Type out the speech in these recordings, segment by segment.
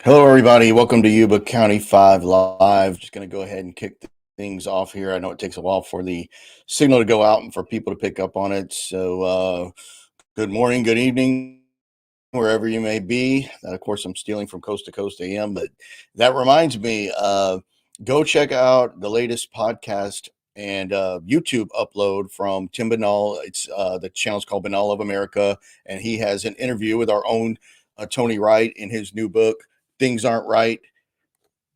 Hello, everybody. Welcome to Yuba County Five Live. Just going to go ahead and kick things off here. I know it takes a while for the signal to go out and for people to pick up on it. So, good morning, good evening, wherever you may be. That, of course, I'm stealing from Coast to Coast AM, but that reminds me, go check out the latest podcast and YouTube upload from Tim Binnall. It's the channel's called Binnall of America, and he has an interview with our own Tony Wright in his new book, Things Aren't Right,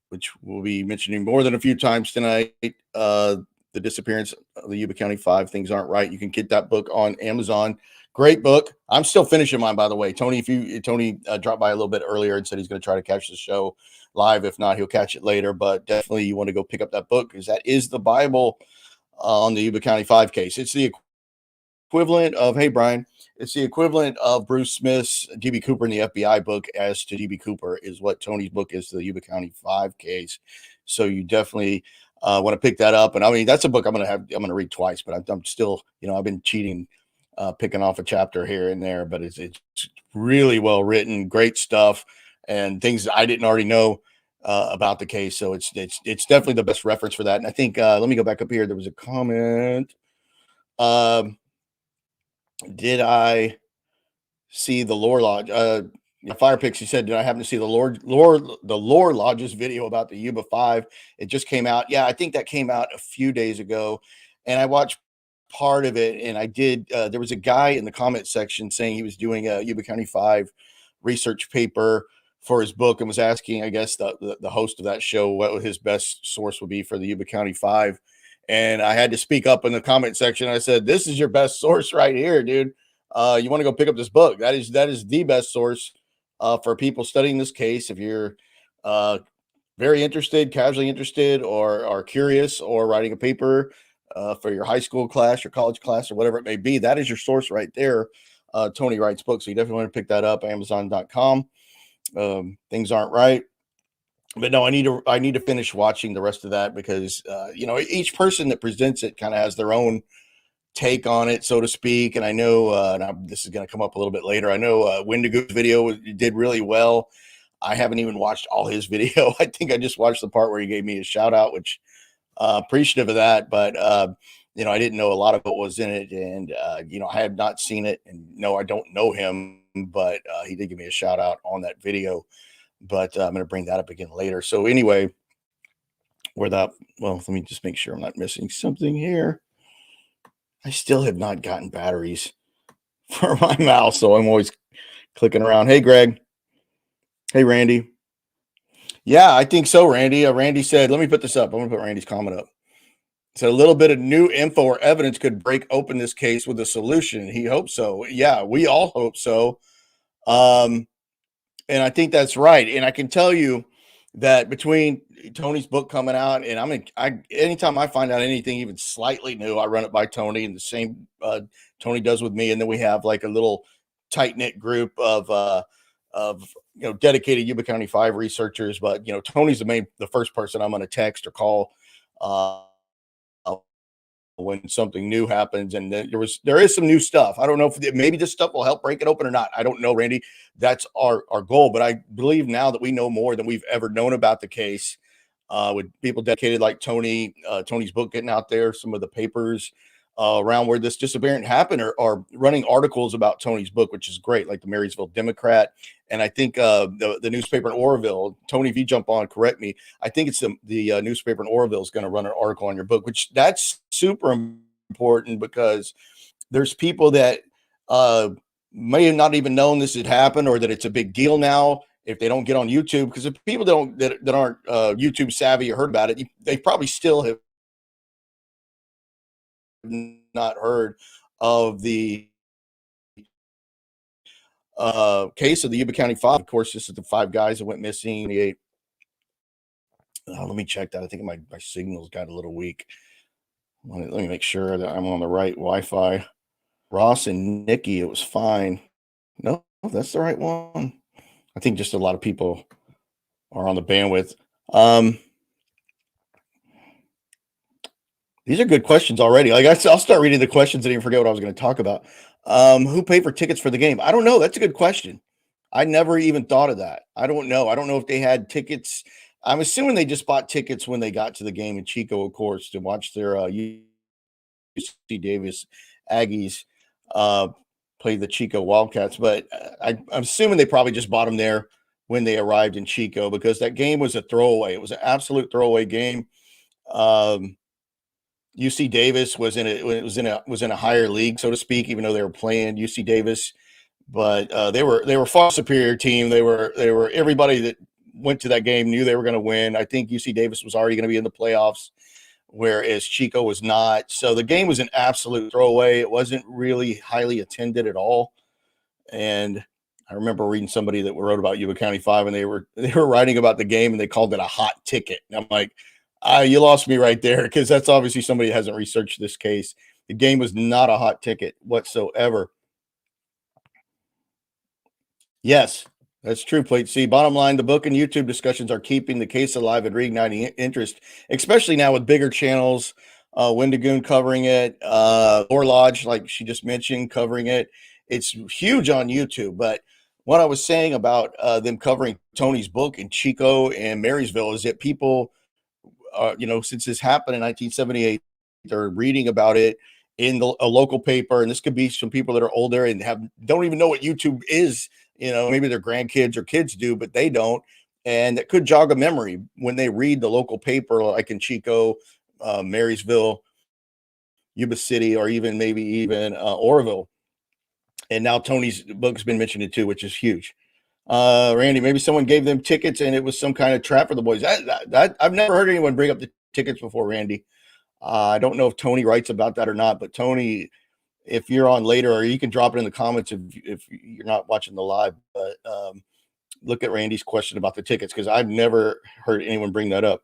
which we'll be mentioning more than a few times tonight. The disappearance of the Yuba County Five, Things Aren't Right. You can get that book on Amazon. Great book. I'm still finishing mine, by the way. Tony, if Tony dropped by a little bit earlier and said he's going to try to catch the show live. If not, he'll catch it later. But definitely, you want to go pick up that book because that is the Bible on the Yuba County Five case. It's the equivalent of, hey, Brian, it's the equivalent of Bruce Smith's DB Cooper in the FBI book as to DB Cooper is what Tony's book is to the Yuba County Five case. So you definitely want to pick that up. And I mean, that's a book I'm going to read twice, but I'm still, I've been cheating, picking off a chapter here and there, but it's really well written, great stuff, and things that I didn't already know about the case. So it's definitely the best reference for that. And I think, let me go back up here. There was a comment. Did I see the Lore Lodge? Fire Pix, he said, did I happen to see the Lore Lodge's video about the Yuba Five? It just came out. Yeah, I think that came out a few days ago, and I watched part of it. And I did. There was a guy in the comment section saying he was doing a Yuba County Five research paper for his book and was asking, I guess, the host of that show what his best source would be for the Yuba County Five. And I had to speak up in the comment section. I said, "This is your best source right here, dude. You want to go pick up this book? That is the best source for people studying this case. If you're very interested, casually interested, or are curious, or writing a paper for your high school class, your college class, or whatever it may be, that is your source right there. Tony Wright's book. So you definitely want to pick that up. Amazon.com. Things Aren't Right." But no, I need to finish watching the rest of that because each person that presents it kind of has their own take on it, so to speak. And I know this is going to come up a little bit later. I know Wendigo's video did really well. I haven't even watched all his video. I think I just watched the part where he gave me a shout out, which appreciative of that. But I didn't know a lot of what was in it, and I had not seen it, and no, I don't know him, but he did give me a shout out on that video. But I'm going to bring that up again later. So anyway, let me just make sure I'm not missing something here. I still have not gotten batteries for my mouse, so I'm always clicking around. Hey, Greg. Hey, Randy. Yeah, I think so, Randy. Randy said, let me put this up. I'm going to put Randy's comment up. So a little bit of new info or evidence could break open this case with a solution. He hopes so. Yeah, we all hope so. And I think that's right. And I can tell you that between Tony's book coming out, and anytime I find out anything even slightly new, I run it by Tony, and the same Tony does with me. And then we have like a little tight knit group of dedicated Yuba County Five researchers. But Tony's the first person I'm going to text or call when something new happens. And there is some new stuff. I don't know if maybe this stuff will help break it open or not. I don't know, Randy. That's our goal. But I believe now that we know more than we've ever known about the case, with people dedicated like Tony's book getting out there, some of the papers around where this disappearance happened are running articles about Tony's book, which is great, like the Marysville Democrat. And I think the newspaper in Oroville, Tony, if you jump on, correct me. I think it's the newspaper in Oroville is going to run an article on your book, which that's super important because there's people that may have not even known this had happened or that it's a big deal now if they don't get on YouTube. Because if people that aren't YouTube savvy or heard about it, they probably still have not heard of the case of the Yuba County Five. Of course, this is the five guys that went missing. Let me check that. I think my signal's got a little weak. Let me make sure that I'm on the right Wi-Fi. Ross and Nikki, it was fine. No, that's the right one. I think just a lot of people are on the bandwidth. These are good questions already. Like I'll start reading the questions and even forget what I was going to talk about. Who paid for tickets for the game? I don't know. That's a good question. I never even thought of that. I don't know. I don't know if they had tickets. I'm assuming they just bought tickets when they got to the game in Chico, of course, to watch their UC Davis Aggies uh, play the Chico Wildcats. But I'm assuming they probably just bought them there when they arrived in Chico, because that game was a throwaway. It was an absolute throwaway game. UC Davis was in a higher league, so to speak, even though they were playing UC Davis. But they were far superior team. They were everybody that went to that game knew they were going to win. I think UC Davis was already going to be in the playoffs, whereas Chico was not. So the game was an absolute throwaway. It wasn't really highly attended at all. And I remember reading somebody that wrote about Yuba County Five, and they were writing about the game, and they called it a hot ticket. And I'm like, you lost me right there, because that's obviously somebody hasn't researched this case. The game was not a hot ticket whatsoever. Yes, that's true, Plate C. Bottom line, the book and YouTube discussions are keeping the case alive and reigniting interest, especially now with bigger channels, Wendigoon covering it, Lore Lodge, like she just mentioned, covering it. It's huge on YouTube. But what I was saying about them covering Tony's book in Chico and Marysville is that people, since this happened in 1978, they're reading about it in a local paper. And this could be some people that are older and don't even know what YouTube is. Maybe their grandkids or kids do, but they don't. And it could jog a memory when they read the local paper, like in Chico, Marysville, Yuba City, or maybe even Oroville. And now Tony's book's been mentioned too, which is huge. Randy, maybe someone gave them tickets and it was some kind of trap for the boys. I've never heard anyone bring up the tickets before, Randy. I don't know if Tony writes about that or not, but Tony, if you're on later, or you can drop it in the comments if you're not watching the live, but look at Randy's question about the tickets, because I've never heard anyone bring that up.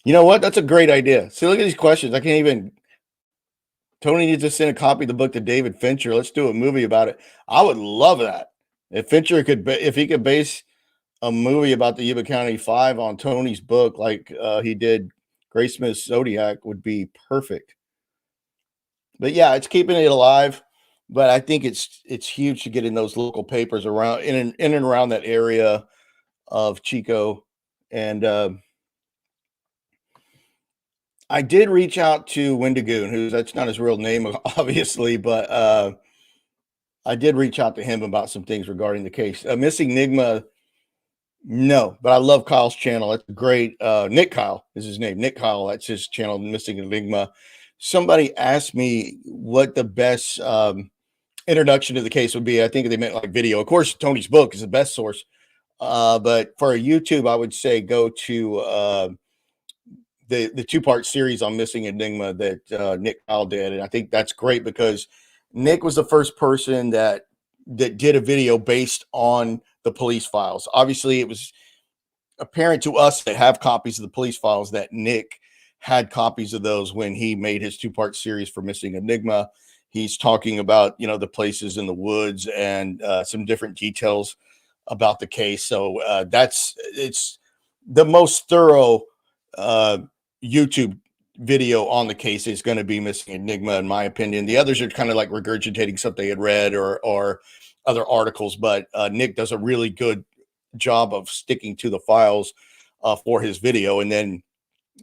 You know what? That's a great idea. See, look at these questions. I can't even. Tony needs to send a copy of the book to David Fincher. Let's do a movie about it. I would love that. If Fincher if he could base a movie about the Yuba County Five on Tony's book, like he did Graysmith Zodiac, would be perfect. But yeah, it's keeping it alive. But I think it's huge to get in those local papers around in and around that area of Chico. And I did reach out to Wendigoon, that's not his real name, obviously, but I did reach out to him about some things regarding the case. Missing Enigma, no, but I love Kyle's channel. It's great. Nick Kyle is his name. Nick Kyle, that's his channel, Missing Enigma. Somebody asked me what the best introduction to the case would be. I think they meant like video. Of course, Tony's book is the best source. But for a YouTube, I would say go to the two-part series on Missing Enigma that Nick Kyle did. And I think that's great, because Nick was the first person that did a video based on the police files. Obviously, it was apparent to us that have copies of the police files that Nick had copies of those when he made his two-part series for Missing Enigma. He's talking about, the places in the woods and some different details about the case. So it's the most thorough YouTube video on the case is going to be Missing Enigma, in my opinion. The others are kind of like regurgitating something they had read or other articles, but Nick does a really good job of sticking to the files for his video. And then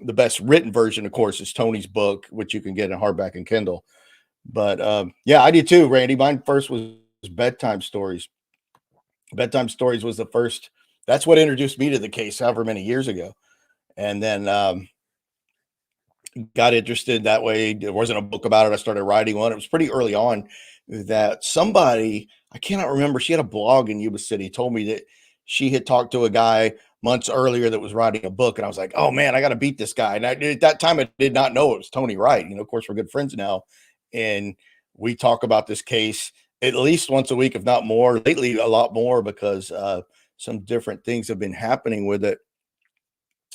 the best written version, of course, is Tony's book, which you can get in hardback and Kindle. But yeah, I did too, Randy. Mine first was bedtime stories. Bedtime stories was the first. That's what introduced me to the case however many years ago. And then got interested that way. There wasn't a book about it. I started writing one. It was pretty early on that somebody, I cannot remember, she had a blog in Yuba City, told me that she had talked to a guy months earlier that was writing a book. And I was like, oh man, I got to beat this guy. And at that time, I did not know it was Tony Wright. Of course, we're good friends now. And we talk about this case at least once a week, if not more. Lately, a lot more, because some different things have been happening with it.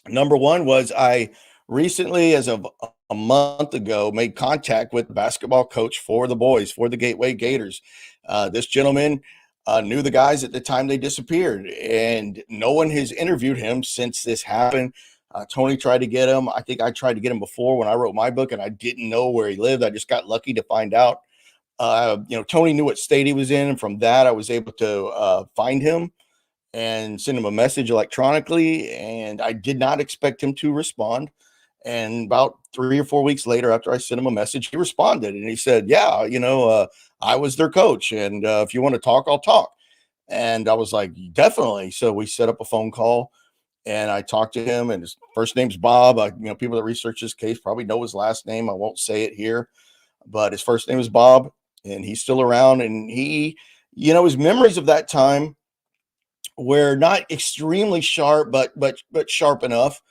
Number one was I recently, as of a month ago, made contact with the basketball coach for the boys, for the Gateway Gators. This gentleman knew the guys at the time they disappeared, and no one has interviewed him since this happened. Tony tried to get him. I think I tried to get him before when I wrote my book, and I didn't know where he lived. I just got lucky to find out Tony knew what state he was in, and from that I was able to find him and send him a message electronically, and I did not expect him to respond. And about 3 or 4 weeks later, after I sent him a message, he responded and he said, "Yeah, I was their coach, and if you want to talk, I'll talk." And I was like, "Definitely." So we set up a phone call, and I talked to him. And his first name's Bob. People that research this case probably know his last name. I won't say it here, but his first name is Bob, and he's still around. And his memories of that time were not extremely sharp, but sharp enough.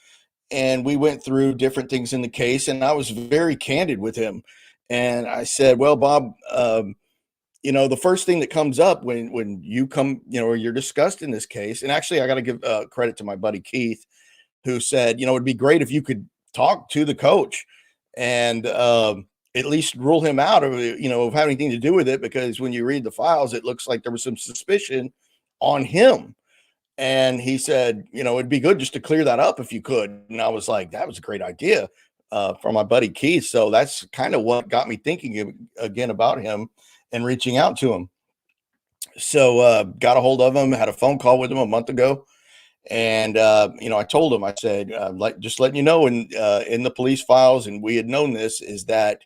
And we went through different things in the case, and I was very candid with him. And I said, "Well, Bob, the first thing that comes up when you come, or you're discussed in this case." And actually, I got to give credit to my buddy Keith, who said, "It'd be great if you could talk to the coach and at least rule him out of having anything to do with it, because when you read the files, it looks like there was some suspicion on him." And he said, "It'd be good just to clear that up if you could." And I was like, "That was a great idea from my buddy Keith." So that's kind of what got me thinking again about him and reaching out to him. So got a hold of him, had a phone call with him a month ago. And, I told him, I said, just letting you know, in the police files, and we had known this, is that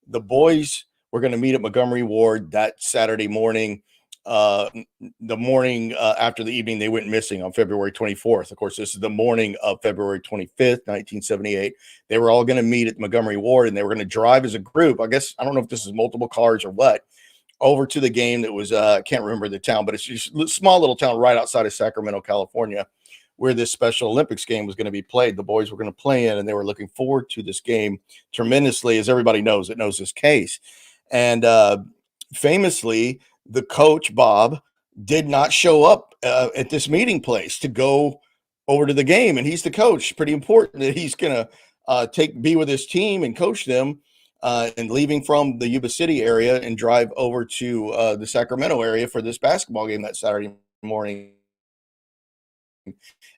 the boys were going to meet at Montgomery Ward that Saturday morning, the morning after the evening they went missing on February 24th. Of course, this is the morning of February 25th, 1978. They were all going to meet at Montgomery Ward, and they were going to drive as a group. I guess, I don't know if this is multiple cars or what, over to the game that was, I can't remember the town, but it's just a small little town right outside of Sacramento, California, where this Special Olympics game was going to be played. The boys were going to play in, and they were looking forward to this game tremendously, as everybody knows that knows this case. And famously, the coach, Bob, did not show up at this meeting place to go over to the game. And he's the coach. Pretty important that he's going to be with his team and coach them, and leaving from the Yuba City area and drive over to the Sacramento area for this basketball game that Saturday morning.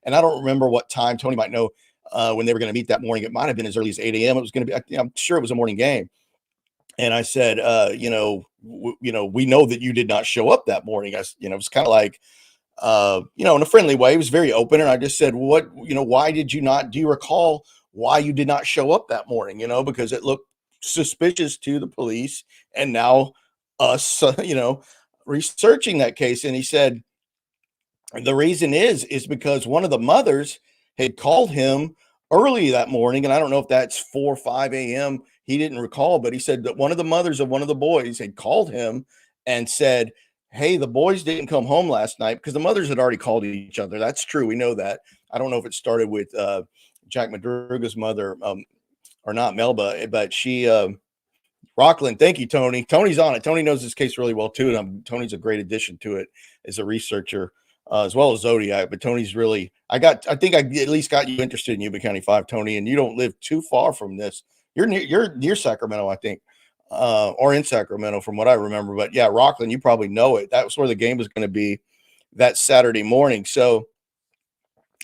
And I don't remember what time. Tony might know when they were going to meet that morning. It might have been as early as 8 a.m. It was going to be, I'm sure it was a morning game. And I said, we know that you did not show up that morning. It was kind of like, in a friendly way. It was very open. And I just said, why did you not, do you recall why you did not show up that morning? Because it looked suspicious to the police, and now us, researching that case. And he said, the reason is because one of the mothers had called him early that morning. And I don't know if that's 4 or 5 a.m. He didn't recall, but he said that one of the mothers of one of the boys had called him and said, "Hey, the boys didn't come home last night," because the mothers had already called each other. That's true. We know that. I don't know if it started with Jack Madruga's mother or not, Melba, but she, Rockland. Thank you, Tony. Tony's on it. Tony knows this case really well too. And Tony's a great addition to it as a researcher. As well as Zodiac, but Tony's really, I think I at least got you interested in Yuba County Five, Tony, and you don't live too far from this. You're near Sacramento, I think, or in Sacramento from what I remember. But yeah, Rockland, you probably know it. That was where the game was going to be that Saturday morning. So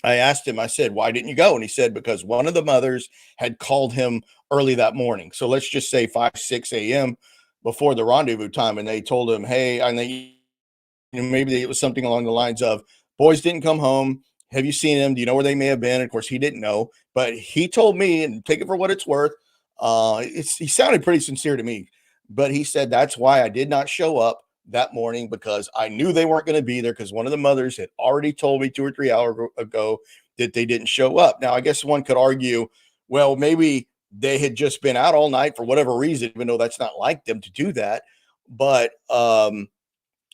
I asked him, I said, "Why didn't you go?" And he said, "Because one of the mothers had called him early that morning." So let's just say 5, 6 a.m. before the rendezvous time. And they told him, "Hey," and maybe it was something along the lines of, "Boys didn't come home. Have you seen them? Do you know where they may have been?" And of course, he didn't know, but he told me, and take it for what it's worth. He sounded pretty sincere to me, but he said, "That's why I did not show up that morning, because I knew they weren't going to be there, because one of the mothers had already told me 2 or 3 hours ago that they didn't show up." Now, I guess one could argue, well, maybe they had just been out all night for whatever reason, even though that's not like them to do that. But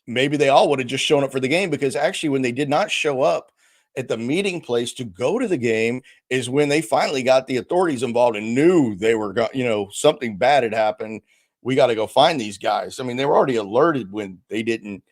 maybe they all would have just shown up for the game, because actually when they did not show up at the meeting place to go to the game is when they finally got the authorities involved and knew they were, something bad had happened. We got to go find these guys. I mean, they were already alerted when they didn't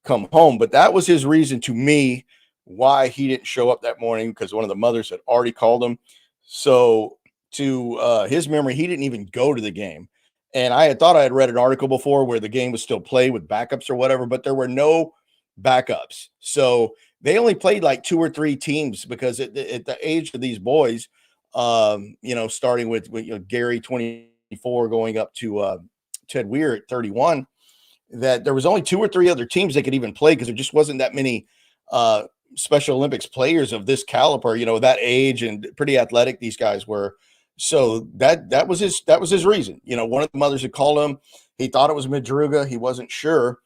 come home, but that was his reason to me why he didn't show up that morning, because one of the mothers had already called him. So to his memory, he didn't even go to the game. And I had thought I had read an article before where the game was still played with backups or whatever, but there were no backups. So they only played like 2 or 3 teams, because at the age of these boys, starting with Gary 24 going up to Ted Weir at 31, that there was only 2 or 3 other teams that could even play because there just wasn't that many Special Olympics players of this caliber, that age, and pretty athletic these guys were. So that was his reason. One of the mothers had called him. He thought it was Madruga. He wasn't sure.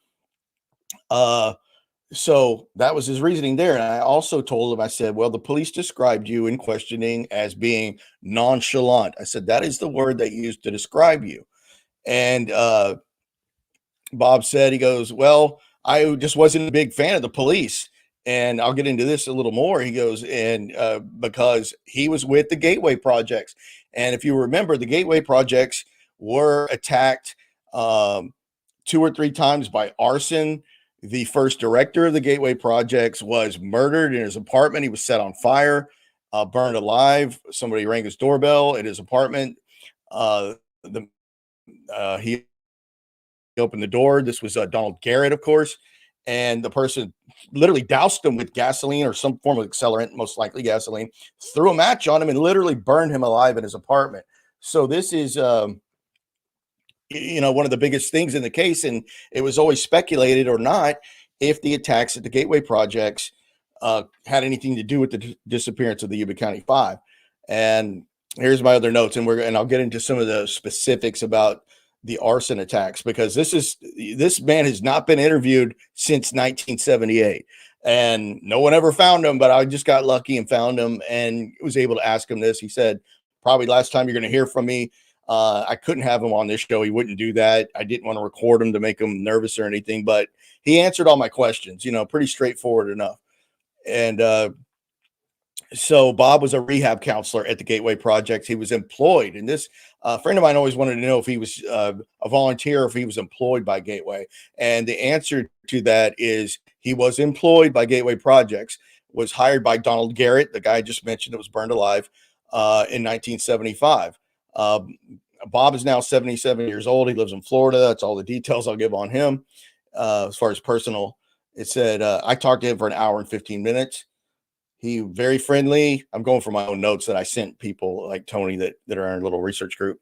So that was his reasoning there. And I also told him, I said, well, the police described you in questioning as being nonchalant. I said, that is the word they used to describe you. And Bob said, he goes, well, I just wasn't a big fan of the police. And I'll get into this a little more. He goes, and because he was with the Gateway projects. And if you remember, the Gateway projects were attacked 2 or 3 times by arson. The first director of the Gateway projects was murdered in his apartment. He was set on fire, burned alive. Somebody rang his doorbell at his apartment. He opened the door. This was Donald Garret, of course. And the person literally doused him with gasoline or some form of accelerant, most likely gasoline, threw a match on him and literally burned him alive in his apartment. So this is, one of the biggest things in the case. And it was always speculated or not if the attacks at the Gateway projects had anything to do with the disappearance of the Yuba County Five. And here's my other notes, and I'll get into some of the specifics about the arson attacks, because this man has not been interviewed since 1978, and no one ever found him, but I just got lucky and found him and was able to ask him this. He said, probably last time you're going to hear from me. I couldn't have him on this show. He wouldn't do that. I didn't want to record him to make him nervous or anything, but he answered all my questions, pretty straightforward enough. And so Bob was a rehab counselor at the Gateway projects. He was employed, and this friend of mine always wanted to know if he was a volunteer or if he was employed by Gateway. And the answer to that is he was employed by Gateway projects, was hired by Donald Garret, the guy I just mentioned that was burned alive in 1975. Bob is now 77 years old. He lives in Florida. That's all the details I'll give on him. As far as personal, it said, I talked to him for an hour and 15 minutes. He very friendly. I'm going for my own notes that I sent people like Tony that are in a little research group.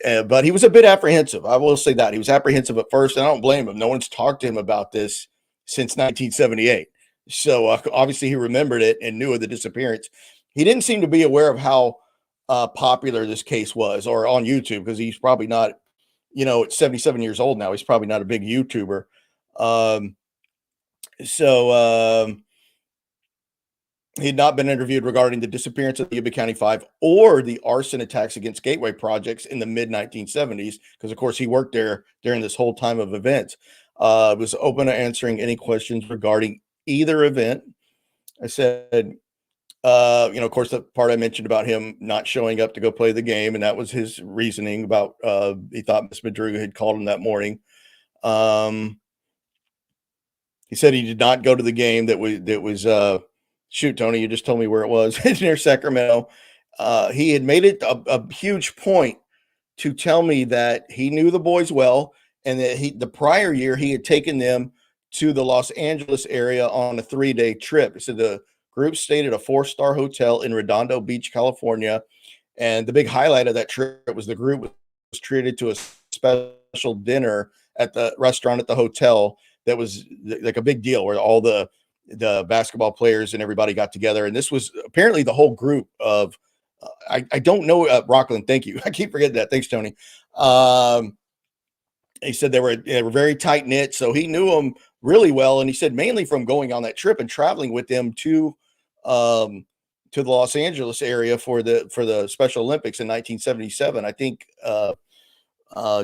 But he was a bit apprehensive. I will say that. He was apprehensive at first, and I don't blame him. No one's talked to him about this since 1978. So obviously he remembered it and knew of the disappearance. He didn't seem to be aware of how popular this case was, or on YouTube, because he's probably not, at 77 years old now, he's probably not a big YouTuber. He had not been interviewed regarding the disappearance of the Yuba County Five or the arson attacks against Gateway projects in the mid-1970s, because, of course, he worked there during this whole time of events. Was open to answering any questions regarding either event. I said, of course, the part I mentioned about him not showing up to go play the game, and that was his reasoning about he thought Miss Madruga had called him that morning. He said he did not go to the game that was shoot, Tony, you just told me where it was. Near Sacramento. He had made it a huge point to tell me that he knew the boys well, and that the prior year he had taken them to the Los Angeles area on a 3-day trip. He said the group stayed at a 4-star hotel in Redondo Beach, California. And the big highlight of that trip was the group was treated to a special dinner at the restaurant at the hotel that was like a big deal, where all the basketball players and everybody got together. And this was apparently the whole group of, I don't know, Rockland. Thank you. I keep forgetting that. Thanks, Tony. He said they were very tight knit. So he knew them really well. And he said mainly from going on that trip and traveling with them to the Los Angeles area for the Special Olympics in 1977. I think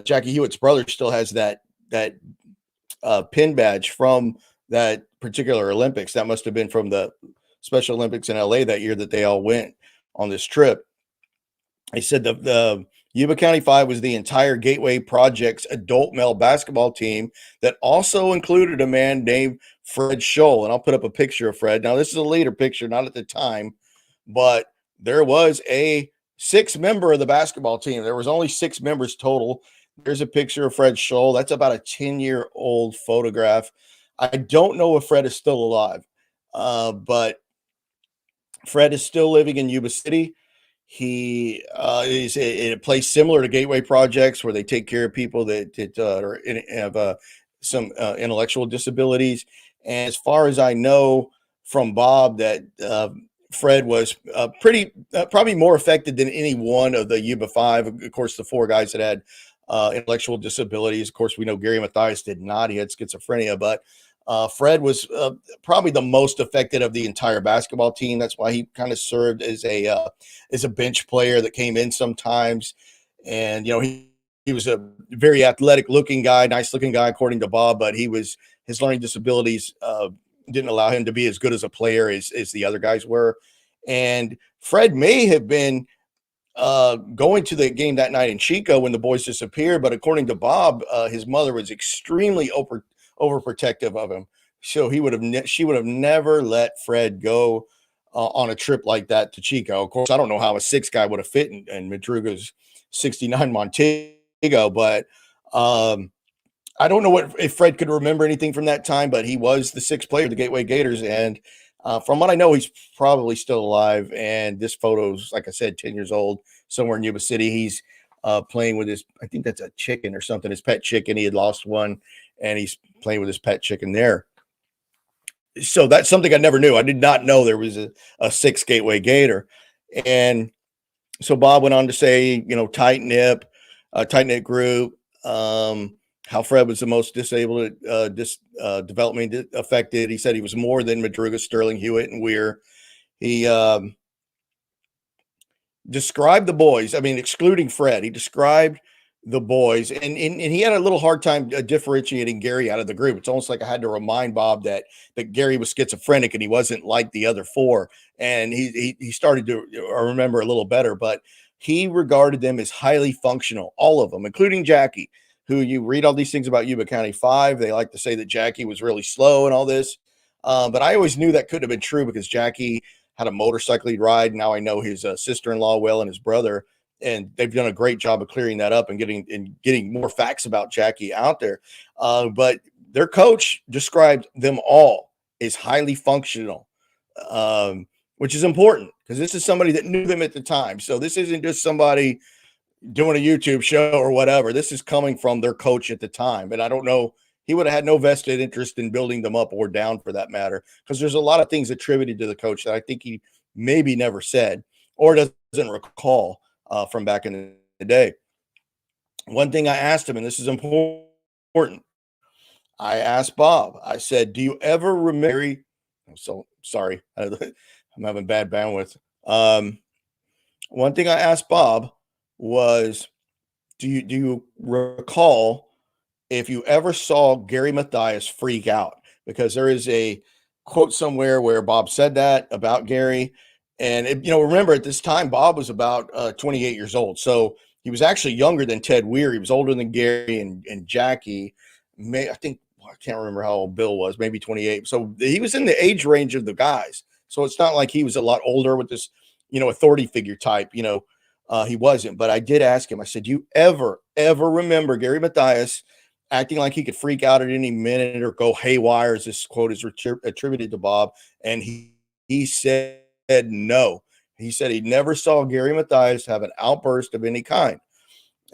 Jackie Hewitt's brother still has that pin badge from that particular Olympics. That must have been from the Special Olympics in LA that year that they all went on this trip. He said the Yuba County Five was the entire Gateway Projects adult male basketball team that also included a man named Fred Scholl. And I'll put up a picture of Fred. Now, this is a later picture, not at the time, but there was a 6 member of the basketball team. There was only 6 members total. There's a picture of Fred Scholl. That's about a 10-year-old photograph. I don't know if Fred is still alive, but Fred is still living in Yuba City. He is in a place similar to Gateway Projects where they take care of people that have some intellectual disabilities. And as far as I know from Bob, that Fred was probably more affected than any one of the Yuba Five. Of course, the four guys that had intellectual disabilities. Of course, we know Gary Mathias did not. He had schizophrenia, but Fred was probably the most affected of the entire basketball team. That's why he kind of served as a bench player that came in sometimes. And, he was a very athletic looking guy, nice looking guy, according to Bob, but his learning disabilities didn't allow him to be as good as a player as the other guys were. And Fred may have been going to the game that night in Chico when the boys disappeared, but according to Bob, his mother was extremely overprotective of him. So she would have never let Fred go on a trip like that to Chico. Of course, I don't know how a six guy would have fit in Madruga's 69 Montego, but I don't know if Fred could remember anything from that time, but he was the sixth player of the Gateway Gators. And from what I know, he's probably still alive. And this photo's, like I said, 10 years old, somewhere in Yuba City. He's playing with I think that's a chicken or something, his pet chicken. He had lost one, and he's playing with his pet chicken there. So that's something I never knew. I did not know there was a sixth Gateway Gator. And so Bob went on to say, tight knit group, how Fred was the most disabled, developmentally affected. He said he was more than Madruga, Sterling, Hewitt, and Weir. He described the boys. I mean, excluding Fred, he described the boys, and he had a little hard time differentiating Gary out of the group. It's almost like I had to remind Bob that Gary was schizophrenic and he wasn't like the other four. And he started to remember a little better, but he regarded them as highly functional, all of them, including Jackie, who you read all these things about Yuba County Five. They like to say that Jackie was really slow and all this. But I always knew that couldn't have been true because Jackie had a motorcycle he'd ride. Now I know his sister-in-law well and his brother, and they've done a great job of clearing that up and getting more facts about Jackie out there. But their coach described them all as highly functional, which is important because this is somebody that knew them at the time. So this isn't just somebody doing a YouTube show or whatever. This is coming from their coach at the time. And I don't know, he would have had no vested interest in building them up or down for that matter, because there's a lot of things attributed to the coach that I think he maybe never said or doesn't recall from back in the day. One thing I asked him, and this is important, I asked Bob, I said, do you ever remember? I'm so sorry. I'm having bad bandwidth. One thing I asked Bob was, do you recall if you ever saw Gary Mathias freak out? Because there is a quote somewhere where Bob said that about Gary. And, remember at this time, Bob was about 28 years old. So he was actually younger than Ted Weir. He was older than Gary and Jackie. I can't remember how old Bill was, maybe 28. So he was in the age range of the guys. So it's not like he was a lot older with this, authority figure type, he wasn't. But I did ask him, I said, do you ever remember Gary Mathias acting like he could freak out at any minute or go haywire, as this quote is attributed to Bob? And he said no. He said he never saw Gary Mathias have an outburst of any kind.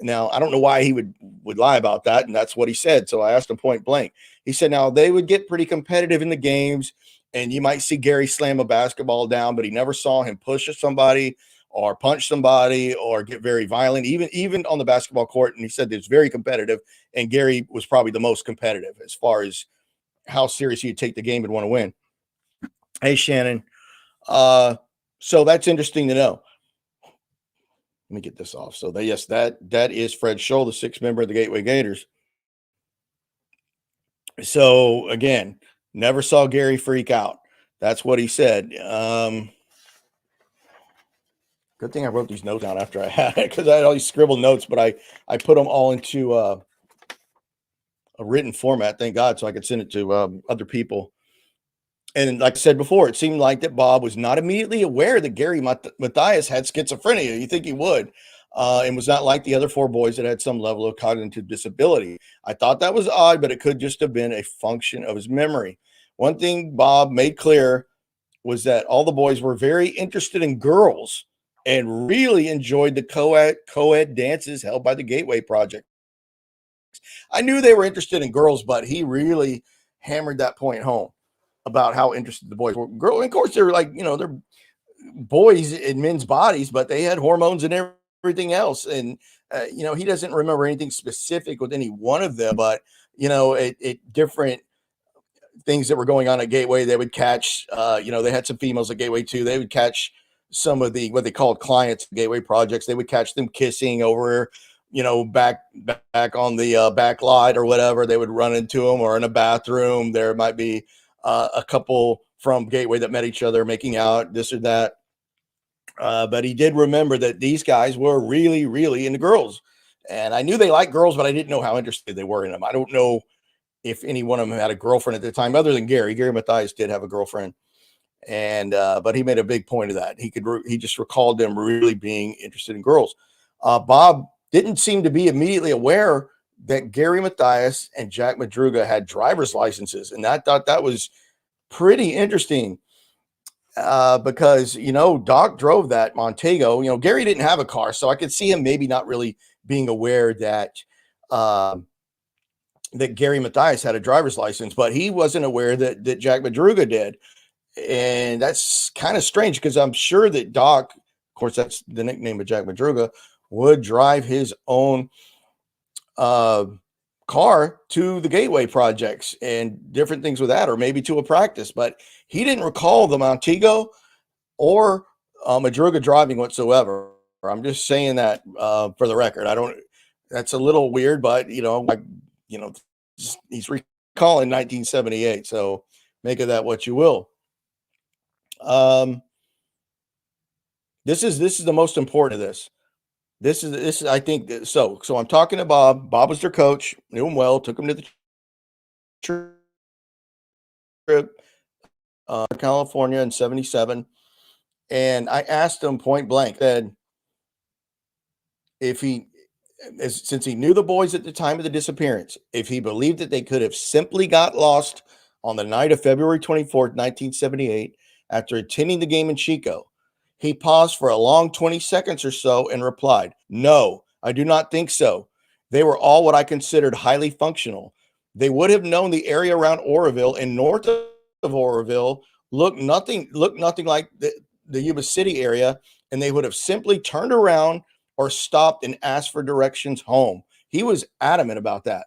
Now, I don't know why he would lie about that, and that's what he said. So I asked him point blank. He said, now, they would get pretty competitive in the games, and you might see Gary slam a basketball down, but he never saw him push somebody or punch somebody or get very violent, even on the basketball court. And he said it's very competitive, and Gary was probably the most competitive as far as how serious he'd take the game and want to win. Hey, Shannon. So that's interesting to know. Let me get this off. So that is Fred Scholl, the sixth member of the Gateway Gators. So again, never saw Gary freak out. That's what he said. Good thing I wrote these notes down after I had it, because I had all these scribbled notes, but I put them all into a written format, thank God, so I could send it to other people. And like I said before, it seemed like that Bob was not immediately aware that Gary Mathias had schizophrenia. You think he would, and was not like the other four boys that had some level of cognitive disability. I thought that was odd, but it could just have been a function of his memory. One thing Bob made clear was that all the boys were very interested in girls, and really enjoyed the co-ed dances held by the Gateway Project. I knew they were interested in girls, but he really hammered that point home about how interested the boys were. Girl, of course, they're like, they're boys in men's bodies, but they had hormones and everything else. And, he doesn't remember anything specific with any one of them, but, it different things that were going on at Gateway, they would catch, they had some females at Gateway too. They would catch some of the, what they called clients, Gateway projects. They would catch them kissing over, back on the back lot or whatever. They would run into them, or in a bathroom. There might be a couple from Gateway that met each other making out, this or that. But he did remember that these guys were really, really into girls. And I knew they liked girls, but I didn't know how interested they were in them. I don't know if any one of them had a girlfriend at the time, other than Gary. Gary Mathias did have a girlfriend. And but he made a big point of that. He just recalled them really being interested in girls. Bob didn't seem to be immediately aware that Gary Mathias and Jack Madruga had driver's licenses, and I thought that was pretty interesting. Because Doc drove that Montego. Gary didn't have a car, so I could see him maybe not really being aware that that Gary Mathias had a driver's license, but he wasn't aware that Jack Madruga did. And that's kind of strange, because I'm sure that Doc, of course, that's the nickname of Jack Madruga, would drive his own car to the Gateway projects and different things with that, or maybe to a practice. But he didn't recall the Montego or Madruga driving whatsoever. I'm just saying that for the record. That's a little weird, but he's recalling 1978, so make of that what you will. This is the most important of this. This is I think so. So I'm talking to Bob. Bob was their coach, knew him well, took him to the trip, California in '77, and I asked him point blank, said if since he knew the boys at the time of the disappearance, if he believed that they could have simply got lost on the night of February 24th, 1978, after attending the game in Chico. He paused for a long 20 seconds or so and replied, "No, I do not think so. They were all what I considered highly functional. They would have known the area around Oroville and north of Oroville looked nothing like the Yuba City area, and they would have simply turned around or stopped and asked for directions home." He was adamant about that.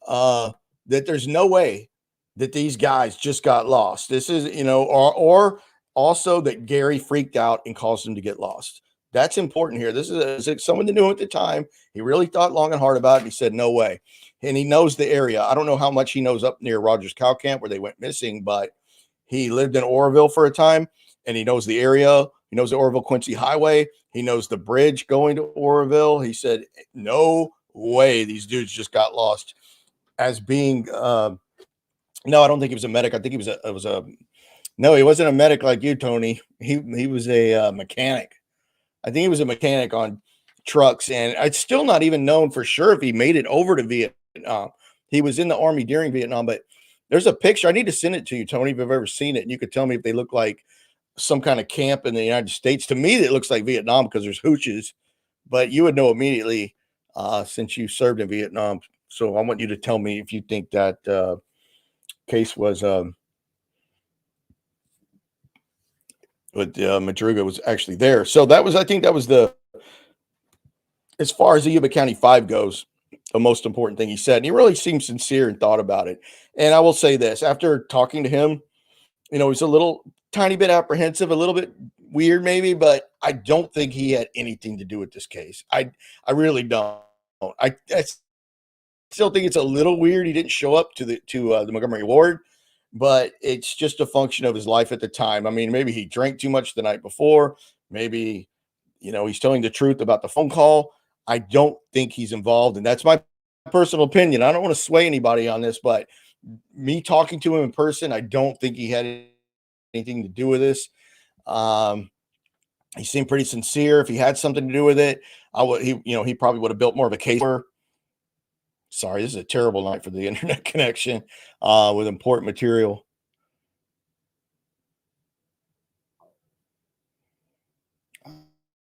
That there's no way that these guys just got lost. This is, or also that Gary freaked out and caused them to get lost. That's important here. This is someone that knew him at the time. He really thought long and hard about it. And he said, no way. And he knows the area. I don't know how much he knows up near Rogers Cow Camp where they went missing, but he lived in Oroville for a time and he knows the area. He knows the Oroville Quincy Highway. He knows the bridge going to Oroville. He said, no way these dudes just got lost. As being, no, I don't think he was a medic. I think no, he wasn't a medic like you, Tony. He was a mechanic. I think he was a mechanic on trucks, and it's still not even known for sure if he made it over to Vietnam. He was in the Army during Vietnam, but there's a picture. I need to send it to you, Tony, if you've ever seen it, and you could tell me if they look like some kind of camp in the United States. To me, it looks like Vietnam because there's hooches, but you would know immediately since you served in Vietnam. So I want you to tell me if you think that case was but Madruga was actually there. So I think that was as far as the Yuba County Five goes, the most important thing he said. And he really seemed sincere and thought about it. And I will say this, after talking to him, he's a little tiny bit apprehensive, a little bit weird maybe, but I don't think he had anything to do with this case. I really don't. I still think it's a little weird he didn't show up to the Montgomery Ward, but it's just a function of his life at the time. I mean, maybe he drank too much the night before. Maybe, he's telling the truth about the phone call. I don't think he's involved, and that's my personal opinion. I don't want to sway anybody on this, but me talking to him in person, I don't think he had anything to do with this. He seemed pretty sincere. If he had something to do with it, he probably would have built more of a case. Sorry, this is a terrible night for the internet connection with important material.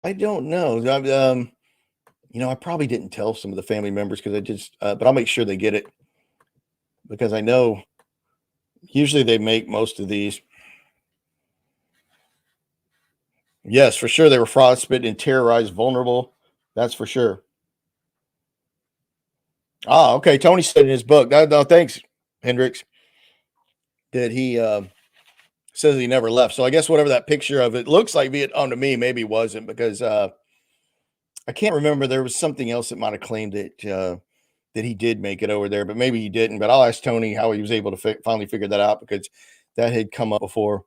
I don't know. I probably didn't tell some of the family members because I just, but I'll make sure they get it because I know usually they make most of these. Yes, for sure. They were frostbitten and terrorized, vulnerable. That's for sure. Ah, okay. Tony said in his book. No, thanks, Hendricks. That he says he never left. So I guess whatever that picture of it looks like Vietnam to me, maybe wasn't because I can't remember. There was something else that might have claimed it that he did make it over there, but maybe he didn't. But I'll ask Tony how he was able to finally figure that out because that had come up before.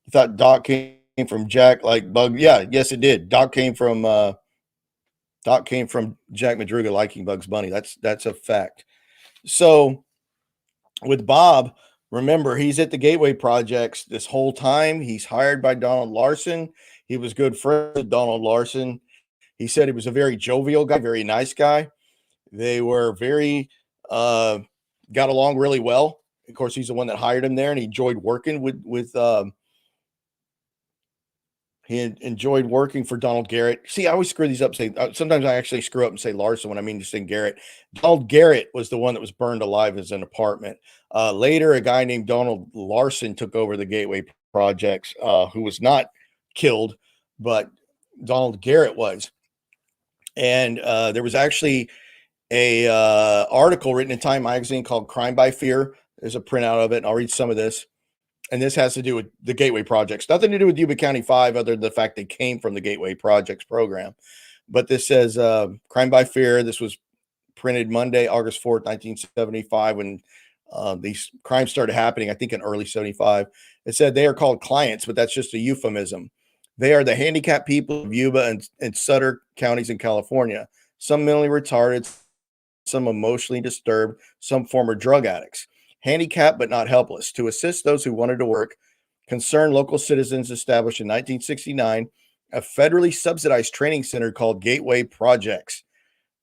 You thought Doc came from Jack like Bug? Yeah, yes, it did. Doc came from Jack Madruga liking Bugs Bunny. That's a fact. So with Bob, remember he's at the Gateway projects this whole time. He's hired by Donald Larson. He was good friends with Donald Larson. He said he was a very jovial guy, very nice guy. They were very got along really well. Of course, he's the one that hired him there, and he enjoyed working with he enjoyed working for Donald Garret. See, I always screw these up. Sometimes I actually screw up and say Larson when I mean to say Garret. Donald Garret was the one that was burned alive as an apartment. Later, a guy named Donald Larson took over the Gateway projects, who was not killed, but Donald Garret was. And there was actually a article written in Time magazine called "Crime by Fear." There's a printout of it, and I'll read some of this. And this has to do with the Gateway projects. Nothing to do with Yuba County Five, other than the fact they came from the Gateway projects program. But this says "Crime by Fear." This was printed Monday, August 4th, 1975, when these crimes started happening, I think in early 75. It said they are called clients, but that's just a euphemism. They are the handicapped people of Yuba and Sutter counties in California. Some mentally retarded, some emotionally disturbed, some former drug addicts. Handicapped but not helpless. To assist those who wanted to work, concerned local citizens established in 1969 a federally subsidized training center called Gateway Projects.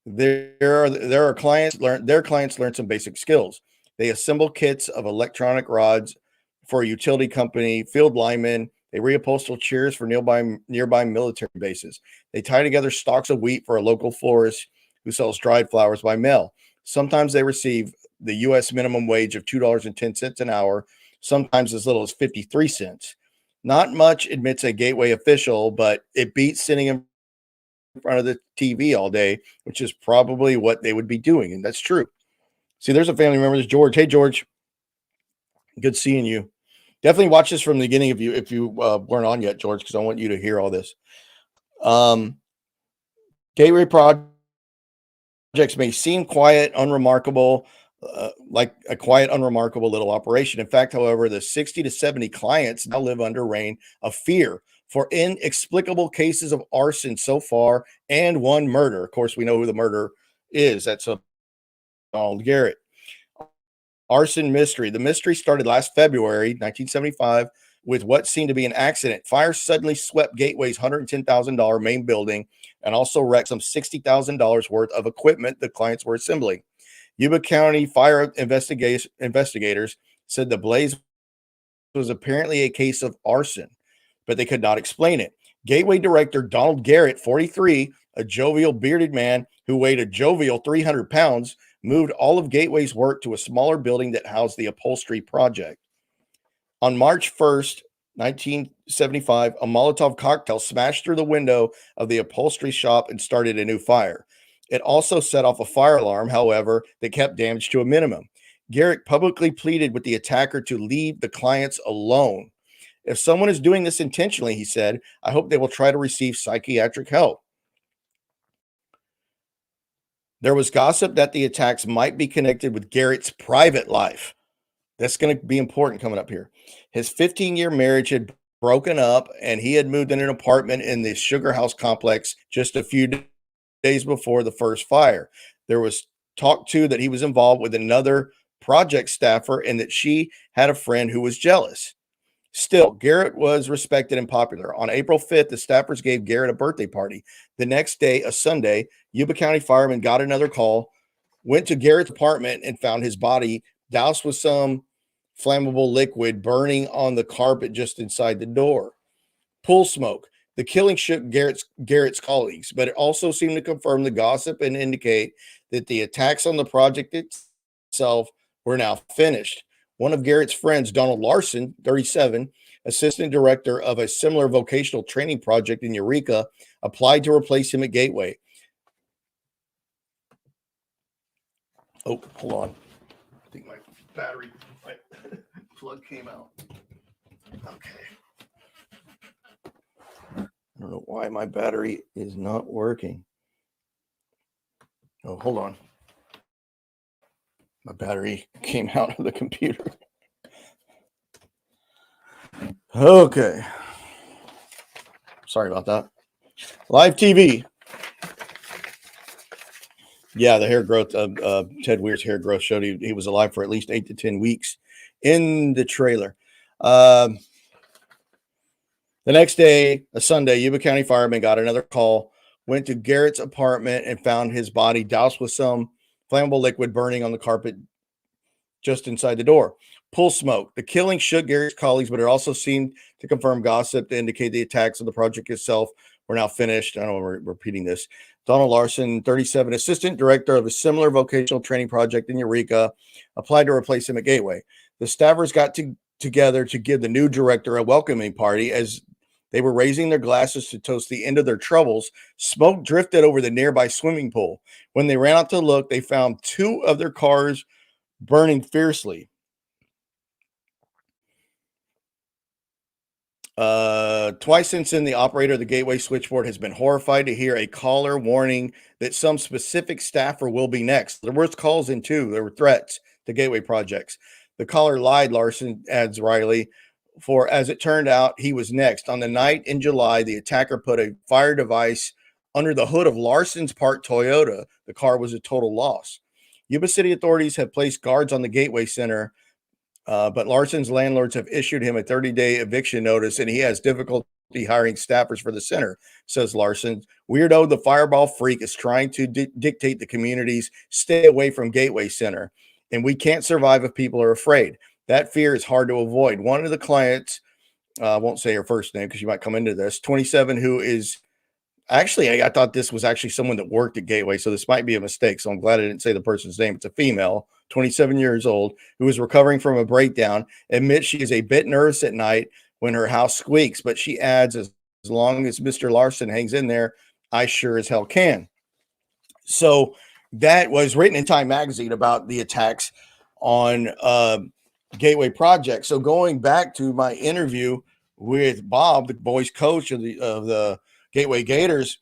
Their clients learn some basic skills. They assemble kits of electronic rods for a utility company, field linemen. They reupholster chairs for nearby military bases. They tie together stalks of wheat for a local florist who sells dried flowers by mail. Sometimes they receive the U.S. minimum wage of $2.10 an hour, sometimes as little as 53 cents. Not much, admits a Gateway official, but it beats sitting in front of the TV all day, which is probably what they would be doing. And that's true. See, there's a family member. There's George. Hey, George. Good seeing you. Definitely watch this from the beginning if you weren't on yet, George, because I want you to hear all this. Gateway projects may seem quiet, unremarkable, like a quiet, unremarkable little operation. In fact, however, the 60 to 70 clients now live under reign of fear for inexplicable cases of arson so far and one murder. Of course, we know who the murderer is. That's Donald Garret. Arson mystery. The mystery started last February, 1975, with what seemed to be an accident. Fire suddenly swept Gateway's $110,000 main building and also wrecked some $60,000 worth of equipment the clients were assembling. Yuba County Fire investigators said the blaze was apparently a case of arson, but they could not explain it. Gateway director Donald Garret, 43, a jovial bearded man who weighed a jovial 300 pounds, moved all of Gateway's work to a smaller building that housed the upholstery project. On March 1st, 1975, a Molotov cocktail smashed through the window of the upholstery shop and started a new fire. It also set off a fire alarm, however, that kept damage to a minimum. Garret publicly pleaded with the attacker to leave the clients alone. If someone is doing this intentionally, he said, I hope they will try to receive psychiatric help. There was gossip that the attacks might be connected with Garrett's private life. That's going to be important coming up here. His 15-year marriage had broken up, and he had moved in an apartment in the Sugar House complex just a few days before the first fire. There was talk, too, that he was involved with another project staffer and that she had a friend who was jealous. Still, Garret was respected and popular. On April 5th, the staffers gave Garret a birthday party. The next day, a Sunday, Yuba County firemen got another call, went to Garrett's apartment, and found his body doused with some flammable liquid burning on the carpet just inside the door. Pool smoke. The killing shook Garrett's colleagues, but it also seemed to confirm the gossip and indicate that the attacks on the project itself were now finished. One of Garrett's friends, Donald Larson, 37, assistant director of a similar vocational training project in Eureka, applied to replace him at Gateway. Oh, hold on. I think my battery, my plug came out. Okay. I don't know why my battery is not working. Oh, hold on. My battery came out of the computer. Okay. Sorry about that. Live TV. Yeah, the hair growth of Ted Weir's hair growth showed he was alive for at least 8 to 10 weeks in the trailer. The next day, a Sunday, Yuba County fireman got another call, went to Garrett's apartment and found his body doused with some flammable liquid burning on the carpet just inside the door. Pool smoke. The killing shook Garrett's colleagues, but it also seemed to confirm gossip to indicate the attacks on the project itself were now finished. I don't know, we're repeating this. Donald Larson, 37, assistant director of a similar vocational training project in Eureka, applied to replace him at Gateway. The Stavers got together to give the new director a welcoming party. As they were raising their glasses to toast the end of their troubles, smoke drifted over the nearby swimming pool. When they ran out to look, they found 2 of their cars burning fiercely. Twice since then, the operator of the Gateway switchboard has been horrified to hear a caller warning that some specific staffer will be next. There were calls in too. There were threats to Gateway projects. The caller lied, Larson adds Riley, for as it turned out, he was next. On the night in July, the attacker put a fire device under the hood of Larson's parked Toyota. The car was a total loss. Yuba City authorities have placed guards on the Gateway Center, but Larson's landlords have issued him a 30-day eviction notice, and he has difficulty hiring staffers for the center, says Larson. Weirdo, the fireball freak, is trying to dictate the community's stay away from Gateway Center, and we can't survive if people are afraid. That fear is hard to avoid. One of the clients, I won't say her first name because you might come into this, 27, who is actually, I thought this was actually someone that worked at Gateway, so this might be a mistake. So I'm glad I didn't say the person's name. It's a female, 27 years old, who is recovering from a breakdown. Admits she is a bit nervous at night when her house squeaks, but she adds, as long as Mr. Larson hangs in there, I sure as hell can. So that was written in Time Magazine about the attacks on Gateway Project. So going back to my interview with Bob, the boys coach of the Gateway Gators,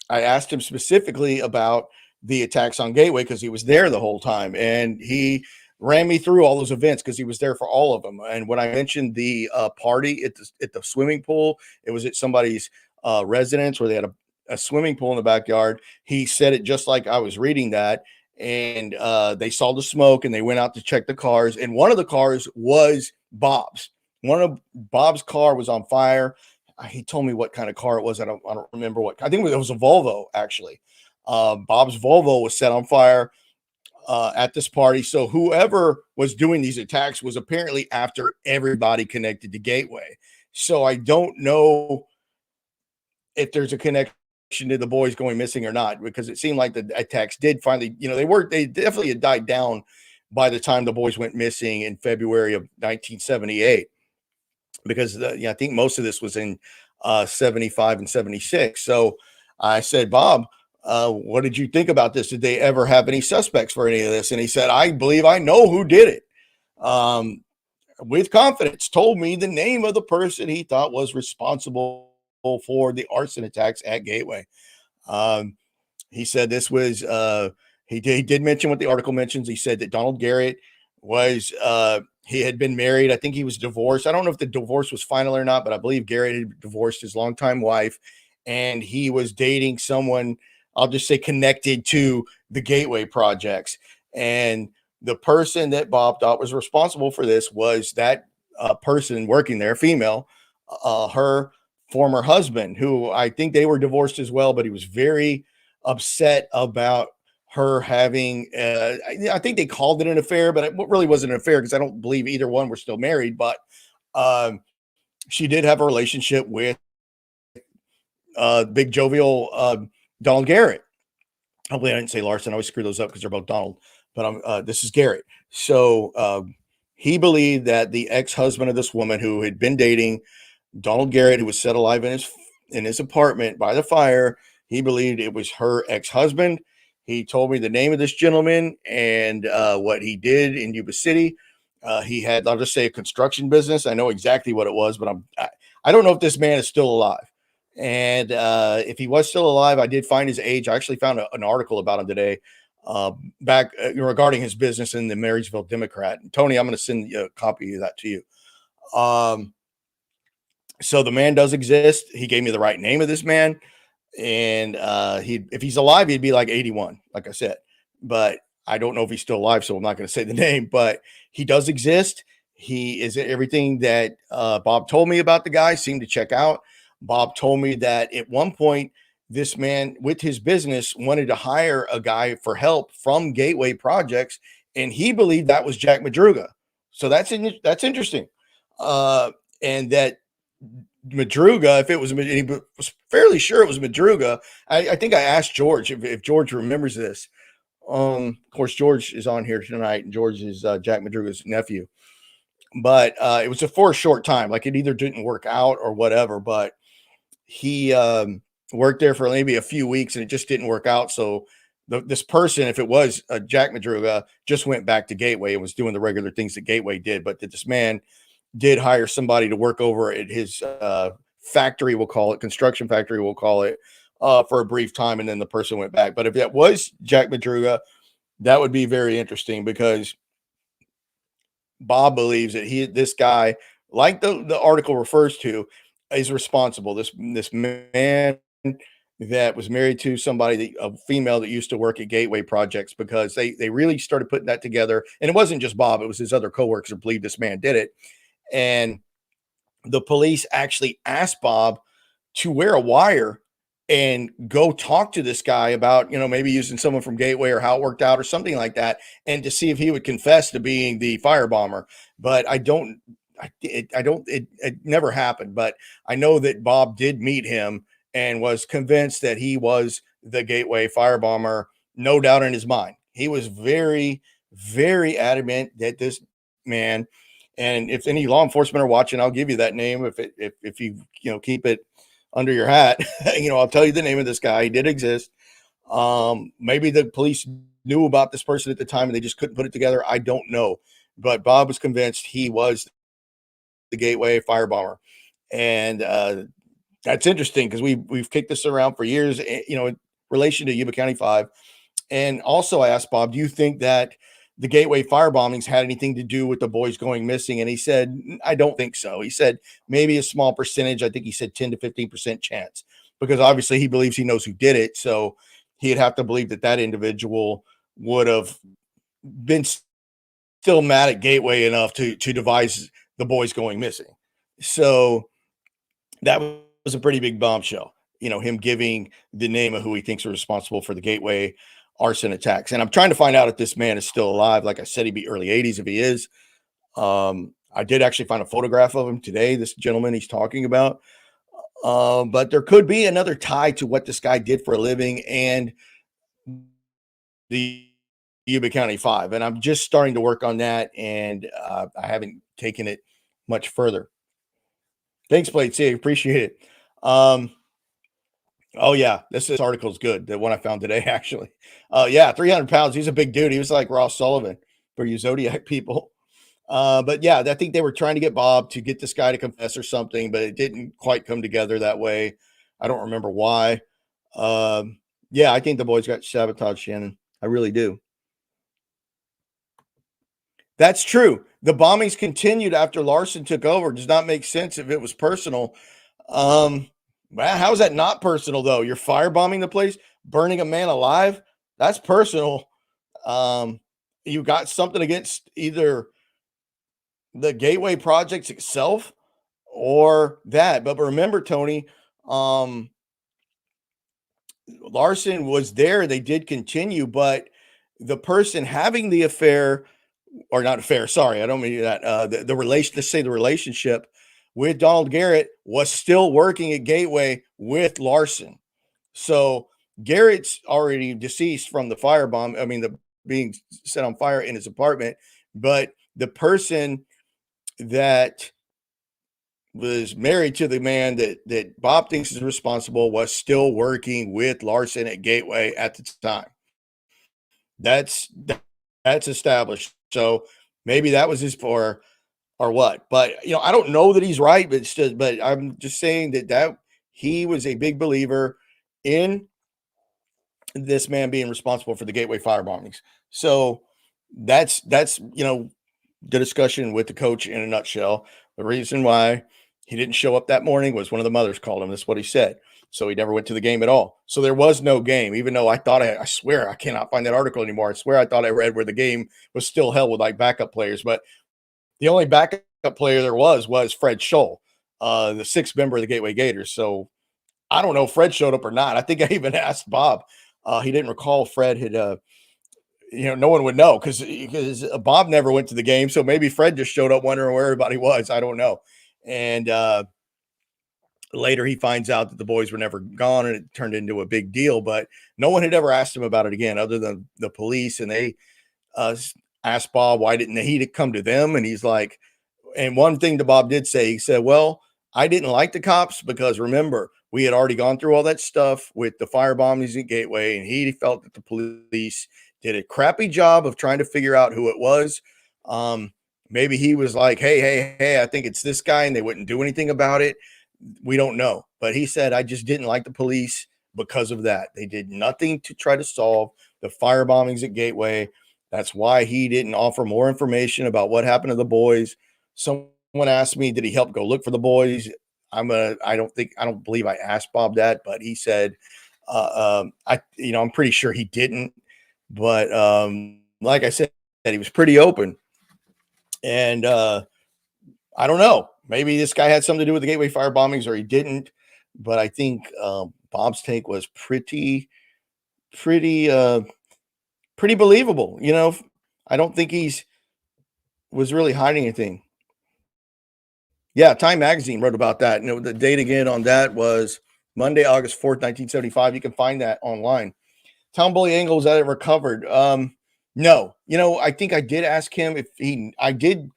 I asked him specifically about the attacks on Gateway because he was there the whole time, and he ran me through all those events because he was there for all of them. And when I mentioned the party at the swimming pool, it was at somebody's residence where they had a swimming pool in the backyard. He said it just like I was reading that, and they saw the smoke and they went out to check the cars, and one of the cars was Bob's. One of Bob's car was on fire. He told me what kind of car it was. I don't remember what. I think it was a Volvo, actually. Bob's Volvo was set on fire at this party. So whoever was doing these attacks was apparently after everybody connected to Gateway. So I don't know if there's a connection to the boys going missing or not, because it seemed like the attacks did finally, they definitely had died down by the time the boys went missing in February of 1978. Because I think most of this was in 75 and 76. So I said, Bob, what did you think about this? Did they ever have any suspects for any of this? And he said, I believe I know who did it. With confidence, told me the name of the person he thought was responsible for the arson attacks at Gateway. He said this was, he did mention what the article mentions. He said that Donald Garret was, he had been married. I think he was divorced. I don't know if the divorce was final or not, but I believe Garret had divorced his longtime wife, and he was dating someone, I'll just say, connected to the Gateway projects. And the person that Bob thought was responsible for this was that person working there, female, her former husband, who I think they were divorced as well, but he was very upset about her having, I think they called it an affair, but it really wasn't an affair because I don't believe either one were still married. But she did have a relationship with big jovial Donald Garret. Hopefully I didn't say Larson. I always screw those up because they're both Donald, but this is Garret. So he believed that the ex-husband of this woman who had been dating Donald Garret, who was set alive in his apartment by the fire, he believed it was her ex-husband. He told me the name of this gentleman and what he did in Yuba City. He had, I'll just say, a construction business. I know exactly what it was, but I don't know if this man is still alive. And if he was still alive, I did find his age. I actually found an article about him today, back regarding his business in the Marysville Democrat. And Tony, I'm going to send you a copy of that to you. So the man does exist. He gave me the right name of this man, and if he's alive, he'd be like 81, like I said. But I don't know if he's still alive, so I'm not going to say the name. But he does exist. He is everything that Bob told me about the guy. Seemed to check out. Bob told me that at one point, this man with his business wanted to hire a guy for help from Gateway Projects, and he believed that was Jack Madruga. So that's interesting. And that Madruga, if it was, he was fairly sure it was Madruga. I think I asked George if George remembers this. Of course, George is on here tonight, and George is Jack Madruga's nephew. But it was for a short time. Like, it either didn't work out or whatever. But he worked there for maybe a few weeks, and it just didn't work out. So this person, if it was Jack Madruga, just went back to Gateway and was doing the regular things that Gateway did. But that this man did hire somebody to work over at his factory, we'll call it, construction factory, we'll call it, for a brief time, and then the person went back. But if that was Jack Madruga, that would be very interesting, because Bob believes that this guy, like the article refers to, is responsible. This man that was married to somebody, a female that used to work at Gateway Projects, because they really started putting that together. And it wasn't just Bob, it was his other coworkers who believed this man did it. And the police actually asked Bob to wear a wire and go talk to this guy about, maybe using someone from Gateway or how it worked out or something like that, and to see if he would confess to being the firebomber. But it never happened. But I know that Bob did meet him and was convinced that he was the Gateway firebomber, no doubt in his mind. He was very, very adamant that this man, and if any law enforcement are watching, I'll give you that name. If you keep it under your hat, I'll tell you the name of this guy. He did exist. Maybe the police knew about this person at the time and they just couldn't put it together. I don't know. But Bob was convinced he was the Gateway firebomber. And that's interesting, because we've kicked this around for years, in relation to Yuba County 5. And also I asked Bob, do you think that the Gateway firebombings had anything to do with the boys going missing? And he said, I don't think so. He said maybe a small percentage. I think he said 10 to 15% chance, because obviously he believes he knows who did it. So he'd have to believe that individual would have been still mad at Gateway enough to devise the boys going missing. So that was a pretty big bombshell, him giving the name of who he thinks are responsible for the Gateway arson attacks. And I'm trying to find out if this man is still alive. Like I said, he'd be early 80s if he is. I did actually find a photograph of him today, this gentleman he's talking about. But there could be another tie to what this guy did for a living and the Yuba County 5. And I'm just starting to work on that, and I haven't taken it much further. Thanks, Blade. See, I appreciate it. Oh yeah, this article is good. The one I found today, actually. Yeah, 300 pounds. He's a big dude. He was like Ross Sullivan for you Zodiac people. But yeah, I think they were trying to get Bob to get this guy to confess or something, but it didn't quite come together that way. I don't remember why. Yeah, I think the boys got sabotaged, Shannon. I really do. That's true. The bombings continued after Larson took over. Does not make sense if it was personal. How is that not personal, though? You're firebombing the place, burning a man alive. That's personal. You got something against either the Gateway Projects itself or that. But remember, Tony, Larson was there. They did continue, but the person having the affair, or not affair, sorry, I don't mean that. The relation, let's say the relationship, with Donald Garret was still working at Gateway with Larson. So Garrett's already deceased from the firebomb. I mean, the being set on fire in his apartment, but the person that was married to the man that Bob thinks is responsible was still working with Larson at Gateway at the time. That's established. So maybe that was his for or what. But I don't know that he's right, but but I'm just saying that he was a big believer in this man being responsible for the Gateway fire bombings. So that's the discussion with the coach in a nutshell. The reason why he didn't show up that morning was one of the mothers called him. That's what he said. So he never went to the game at all. So there was no game, even though I swear I cannot find that article anymore. I swear I thought I read where the game was still held with like backup players, but the only backup player there was Fred Scholl, the sixth member of the Gateway Gators. So I don't know if Fred showed up or not. I think I even asked Bob. He didn't recall Fred had, no one would know because Bob never went to the game. So maybe Fred just showed up wondering where everybody was. I don't know. And later he finds out that the boys were never gone and it turned into a big deal. But no one had ever asked him about it again other than the police. And they asked Bob, why didn't he come to them? And he's like, and one thing that Bob did say, he said, well, I didn't like the cops because remember, we had already gone through all that stuff with the fire bombings at Gateway, and he felt that the police did a crappy job of trying to figure out who it was. Maybe he was like, hey, I think it's this guy, and they wouldn't do anything about it. We don't know. But he said, I just didn't like the police because of that. They did nothing to try to solve the fire bombings at Gateway. That's why he didn't offer more information about what happened to the boys. Someone asked me, did he help go look for the boys? I don't believe I asked Bob that, but he said, I'm pretty sure he didn't, but like I said, he was pretty open. And I don't know, maybe this guy had something to do with the Gateway fire bombings or he didn't, but I think Bob's take was pretty believable. I don't think was really hiding anything. Yeah, Time Magazine wrote about that. The date again on that was Monday, August 4th, 1975. You can find that online. Town bully angle, was that it recovered? No. I think I did ask him if I did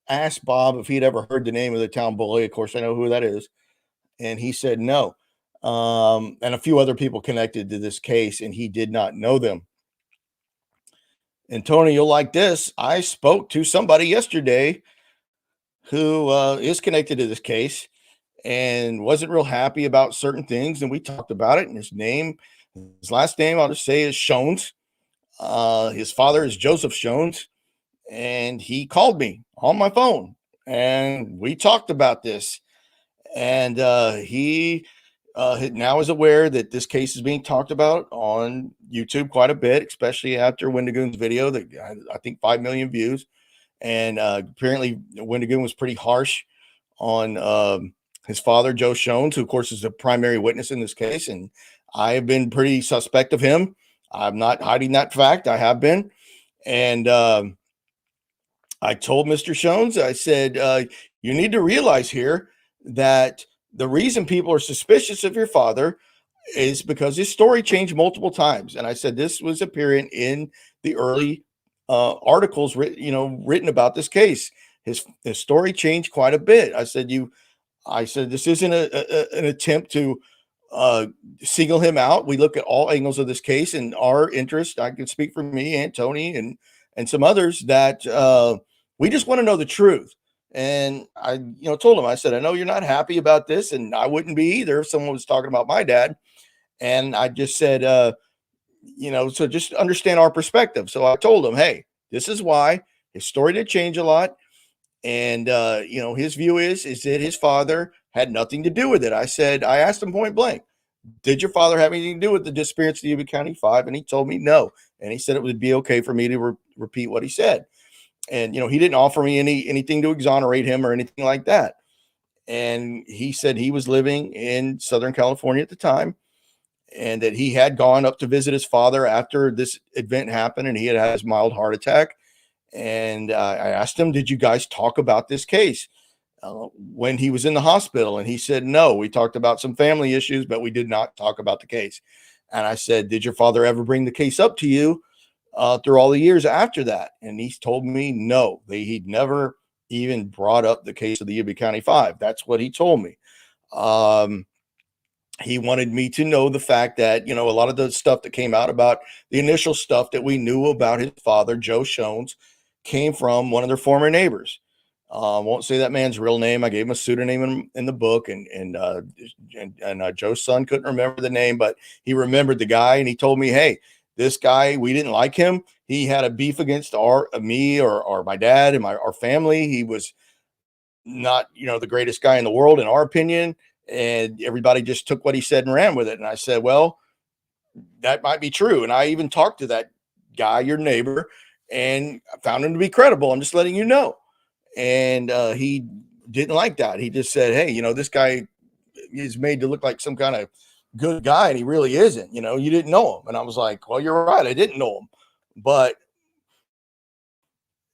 ask Bob if he'd ever heard the name of the town bully. Of course, I know who that is. And he said no. And a few other people connected to this case, and he did not know them. And Tony, you'll like this. I spoke to somebody yesterday who is connected to this case and wasn't real happy about certain things. And we talked about it. And his last name, I'll just say, is Shones. His father is Joseph Shones. And he called me on my phone and we talked about this. And he now is aware that this case is being talked about on YouTube quite a bit, especially after Wendigoon's video that I think 5 million views. And apparently Wendigoon was pretty harsh on his father, Joe Shones, who of course is the primary witness in this case. And I have been pretty suspect of him. I'm not hiding that fact. I have been. And I told Mr. Shones, I said, you need to realize here that the reason people are suspicious of your father is because his story changed multiple times. And I said, this was appearing in the early articles written about this case. His story changed quite a bit. I said, this isn't an attempt to single him out. We look at all angles of this case and our interest. I can speak for me and Tony and some others that we just want to know the truth. And I, told him, I said, I know you're not happy about this, and I wouldn't be either if someone was talking about my dad. And I just said, so just understand our perspective. So I told him, hey, this is why his story did change a lot. And, his view is that his father had nothing to do with it. I asked him point blank, did your father have anything to do with the disappearance of the Yuba County Five? And he told me no. And he said it would be okay for me to repeat what he said. And, he didn't offer me anything to exonerate him or anything like that. And he said he was living in Southern California at the time and that he had gone up to visit his father after this event happened and he had his mild heart attack. And I asked him, did you guys talk about this case? when he was in the hospital, and he said, no, we talked about some family issues, but we did not talk about the case. And I said, did your father ever bring the case up to you through all the years after that? And he told me no, he'd never even brought up the case of the Yuba County Five. That's what he told me. He wanted me to know the fact that, a lot of the stuff that came out about the initial stuff that we knew about his father, Joe Shones, came from one of their former neighbors. I won't say that man's real name. I gave him a pseudonym in the book, and Joe's son couldn't remember the name, but he remembered the guy, and he told me, hey, this guy, we didn't like him. He had a beef against me or my dad and our family. He was not, the greatest guy in the world, in our opinion. And everybody just took what he said and ran with it. And I said, well, that might be true. And I even talked to that guy, your neighbor, and I found him to be credible. I'm just letting you know. And he didn't like that. He just said, hey, this guy is made to look like some kind of good guy, and he really isn't. You didn't know him. And I was like, well, you're right, I didn't know him. But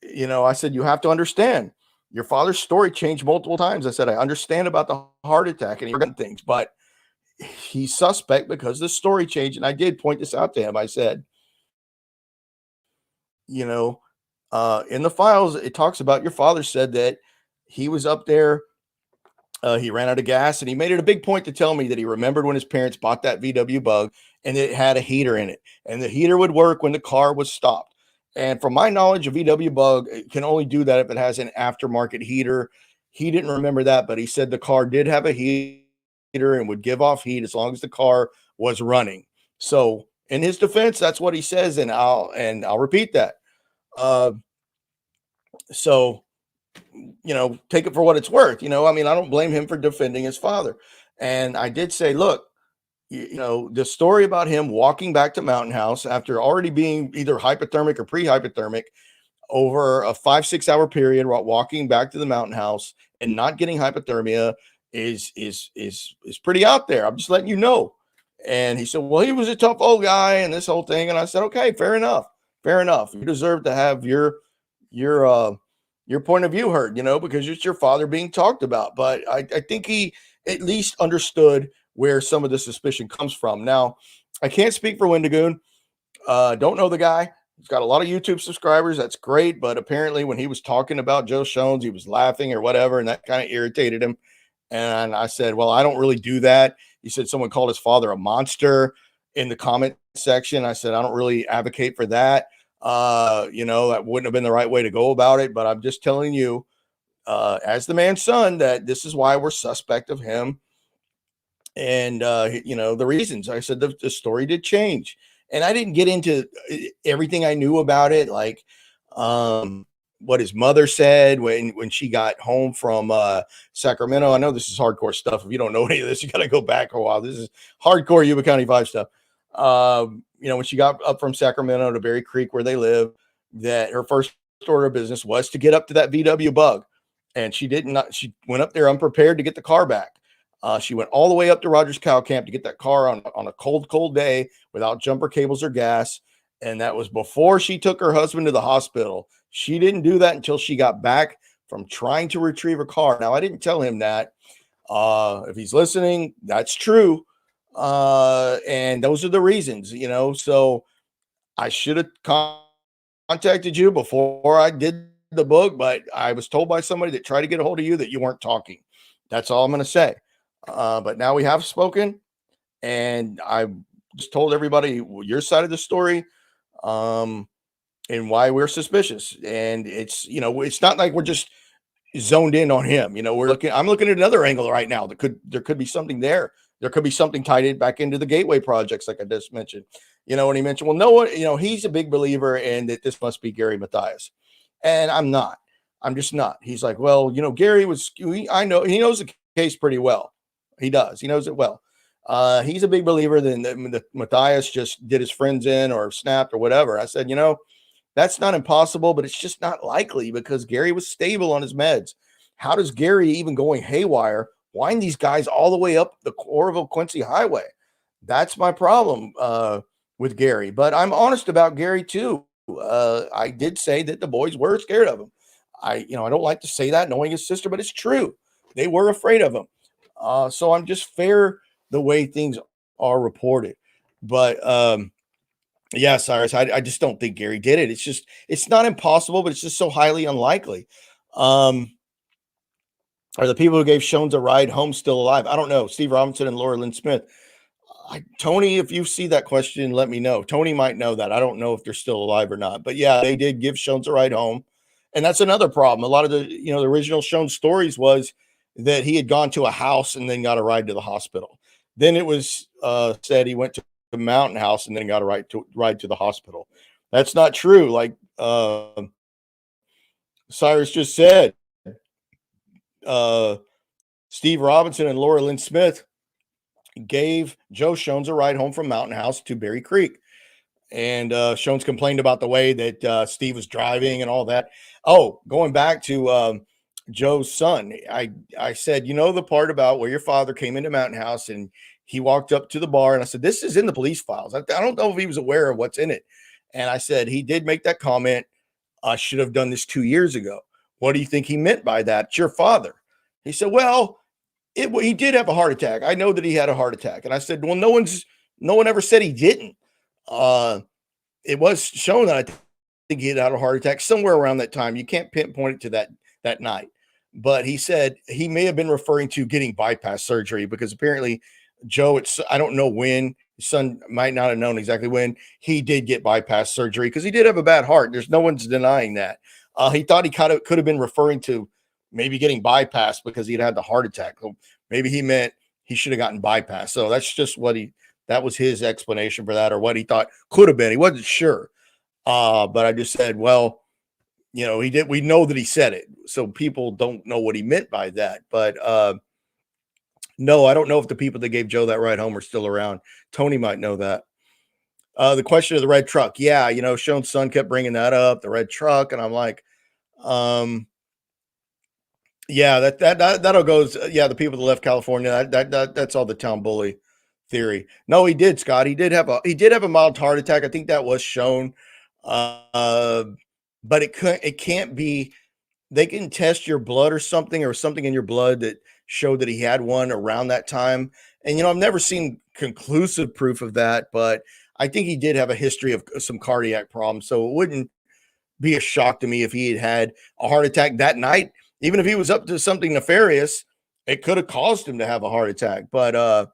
I said, you have to understand, your father's story changed multiple times. I said, I understand about the heart attack and he forgot things, but he's suspect because the story changed. And I did point this out to him. I said, in the files, it talks about your father said that he was up there. He ran out of gas, and he made it a big point to tell me that he remembered when his parents bought that VW Bug and it had a heater in it, and the heater would work when the car was stopped. And from my knowledge, a VW Bug can only do that if it has an aftermarket heater. He didn't remember that, but he said the car did have a heater and would give off heat as long as the car was running. So in his defense, that's what he says, and I'll repeat that. So take it for what it's worth. I don't blame him for defending his father. And I did say, look, the story about him walking back to Mountain House after already being either hypothermic or pre-hypothermic over a 5-6 hour period, while walking back to the Mountain House and not getting hypothermia is pretty out there. I'm just letting you know. And he said, well, he was a tough old guy and this whole thing. And I said, okay, fair enough. You deserve to have your point of view heard, because it's your father being talked about. But I think he at least understood where some of the suspicion comes from. Now, I can't speak for Wendigoon. Don't know the guy. He's got a lot of YouTube subscribers. That's great. But apparently when he was talking about Joe Shones, he was laughing or whatever, and that kind of irritated him. And I said, well, I don't really do that. He said someone called his father a monster in the comment section. I said, I don't really advocate for that. That wouldn't have been the right way to go about it. But I'm just telling you, as the man's son, that this is why we're suspect of him. And, the reasons. I said the story did change. And I didn't get into everything I knew about it, like what his mother said when she got home from Sacramento. I know this is hardcore stuff. If you don't know any of this, you got to go back a while. This is hardcore Yuba County Five stuff. When she got up from Sacramento to Berry Creek, where they live, that her first order of business was to get up to that VW Bug. And she went up there unprepared to get the car back. She went all the way up to Rogers Cow Camp to get that car on a cold day without jumper cables or gas. And that was before she took her husband to the hospital. She didn't do that until she got back from trying to retrieve her car. Now, I didn't tell him that. If he's listening, that's true. And those are the reasons, so I should have contacted you before I did the book, but I was told by somebody that tried to get a hold of you that you weren't talking. That's all I'm going to say. But now we have spoken, and I just told everybody your side of the story, and why we're suspicious. And it's, it's not like we're just zoned in on him. I'm looking at another angle right now. There could be something there. There could be something tied in back into the Gateway projects, like I just mentioned. And he mentioned, well, no one, he's a big believer in that this must be Gary Mathias. And I'm not. I'm just not. He's like, well, Gary I know he knows the case pretty well. He does. He knows it well. He's a big believer that Mathias just did his friends in or snapped or whatever. I said, that's not impossible, but it's just not likely because Gary was stable on his meds. How does Gary, even going haywire, wind these guys all the way up the Orville-Quincy Highway? That's my problem with Gary. But I'm honest about Gary too. I did say that the boys were scared of him. I don't like to say that knowing his sister, but it's true. They were afraid of him. So I'm just fair the way things are reported. But yeah, Cyrus, I just don't think Gary did it. It's not impossible, but it's just so highly unlikely. Are the people who gave Shones a ride home still alive? I don't know. Steve Robinson and Laura Lynn Smith. Tony, if you see that question, let me know. Tony might know that. I don't know if they're still alive or not. But yeah, they did give Shones a ride home. And that's another problem. A lot of the original Shones stories was that he had gone to a house and then got a ride to the hospital. Then it was said he went to the mountain house and then got a ride to the hospital. That's not true. Like Cyrus just said, Steve Robinson and Laura Lynn Smith gave Joe Shones a ride home from Mountain House to Berry Creek. And Shones complained about the way that Steve was driving and all that. Oh, going back to Joe's son, I said, the part about where your father came into Mountain House and he walked up to the bar, and I said, this is in the police files. I don't know if he was aware of what's in it. And I said, he did make that comment. I should have done this 2 years ago. What do you think he meant by that? It's your father. He said, well, he did have a heart attack. I know that he had a heart attack. And I said, well, no one ever said he didn't. It was shown that I think he had a heart attack somewhere around that time. You can't pinpoint it to that night. But he said he may have been referring to getting bypass surgery because apparently Joe, I don't know when, his son might not have known exactly when he did get bypass surgery because he did have a bad heart. There's no one's denying that. He thought he could have been referring to maybe getting bypassed because he'd had the heart attack. So maybe he meant he should have gotten bypassed. So that's just that was his explanation for that, or what he thought could have been. He wasn't sure. But I just said, well, he did. We know that he said it. So people don't know what he meant by that. But no, I don't know if the people that gave Joe that ride home are still around. Tony might know that. The question of the red truck. Yeah. Shone's son kept bringing that up, the red truck. And I'm like, yeah, that'll go. Yeah, the people that left California, that's all the town bully theory. No, he did, Scott. He did have a mild heart attack. I think that was shown. But it can't be. They can test your blood or something in your blood that showed that he had one around that time. And I've never seen conclusive proof of that, but I think he did have a history of some cardiac problems. So it wouldn't be a shock to me if he had a heart attack that night. Even if he was up to something nefarious, it could have caused him to have a heart attack. But I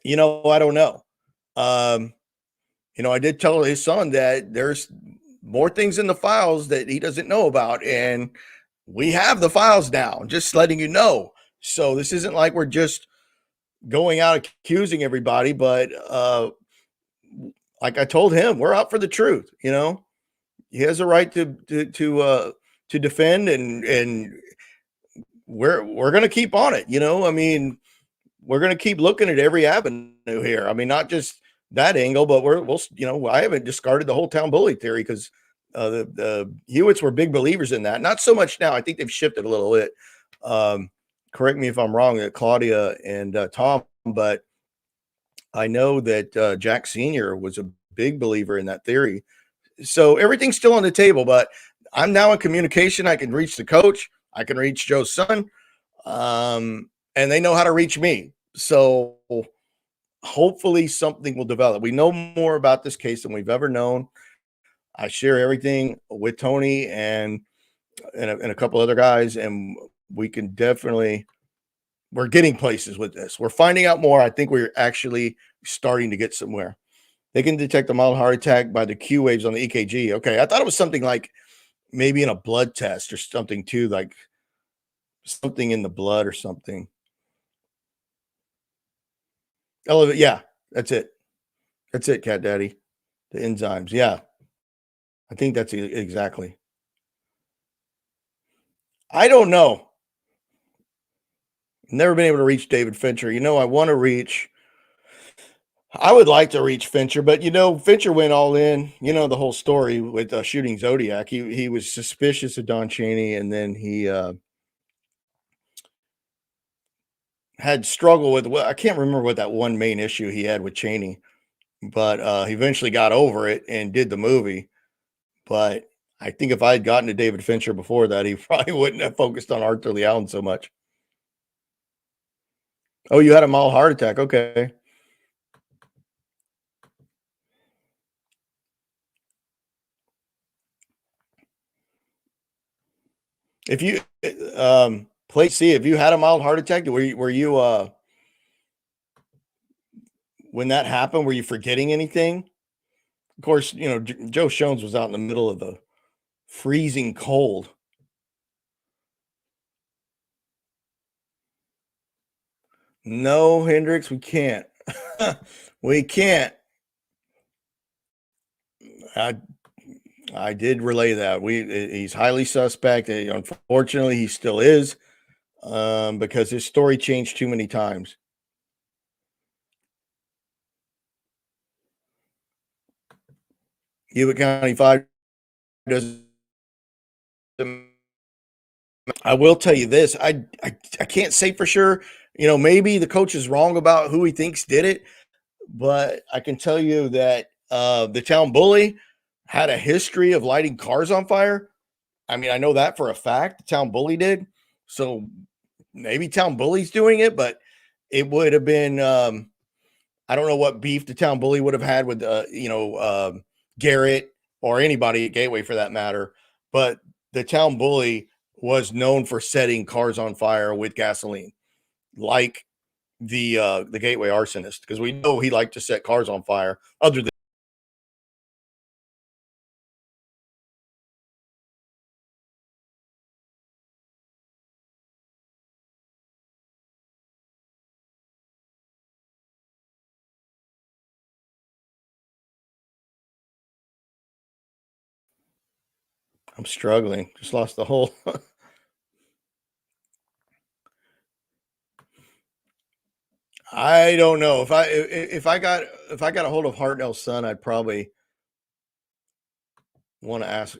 don't know. I did tell his son that there's more things in the files that he doesn't know about, and we have the files now. Just letting you know. So this isn't like we're just going out accusing everybody, but like I told him, we're out for the truth. He has a right to defend, and we're going to keep on it. I mean, we're going to keep looking at every avenue here. I mean, not just that angle, but I haven't discarded the whole town bully theory because the Hewitts were big believers in that. Not so much now. I think they've shifted a little bit. Correct me if I'm wrong, Claudia and Tom, but I know that Jack Sr. was a big believer in that theory. So everything's still on the table, but I'm now in communication. I can reach the coach. I can reach Joe's son. And they know how to reach me. So hopefully something will develop. We know more about this case than we've ever known. I share everything with Tony and a couple other guys, and we can we're getting places with this. We're finding out more. I think we're actually starting to get somewhere. They can detect a mild heart attack by the Q waves on the EKG. Okay. I thought it was something like maybe in a blood test or something too, like something in the blood or something. Yeah, that's it. That's it, Cat Daddy. The enzymes. Yeah. I think that's exactly. I don't know. Never been able to reach David Fincher. I would like to reach Fincher, but Fincher went all in. The whole story with shooting Zodiac. He was suspicious of Don Chaney, and then he had struggle with. Well, I can't remember what that one main issue he had with Chaney, but he eventually got over it and did the movie. But I think if I had gotten to David Fincher before that, he probably wouldn't have focused on Arthur Lee Allen so much. Oh, you had a mild heart attack. Okay. If you play C, if you had a mild heart attack, were you when that happened, were you forgetting anything? Of course, Joe Shones was out in the middle of the freezing cold. No, Hendricks, we can't. We can't. I did relay that. He's highly suspect. Unfortunately, he still is, because his story changed too many times. Yuba County Five doesn't. I will tell you this. I can't say for sure. Maybe the coach is wrong about who he thinks did it, but I can tell you that the town bully had a history of lighting cars on fire. I mean, I know that for a fact. The town bully did. So maybe town bully's doing it, but it would have been I don't know what beef the town bully would have had with Garret or anybody at Gateway for that matter. But the town bully was known for setting cars on fire with gasoline, like the Gateway arsonist, because we know he liked to set cars on fire. Other than I'm struggling, just lost the whole. I don't know if I got a hold of Hartnell's son, I'd probably want to ask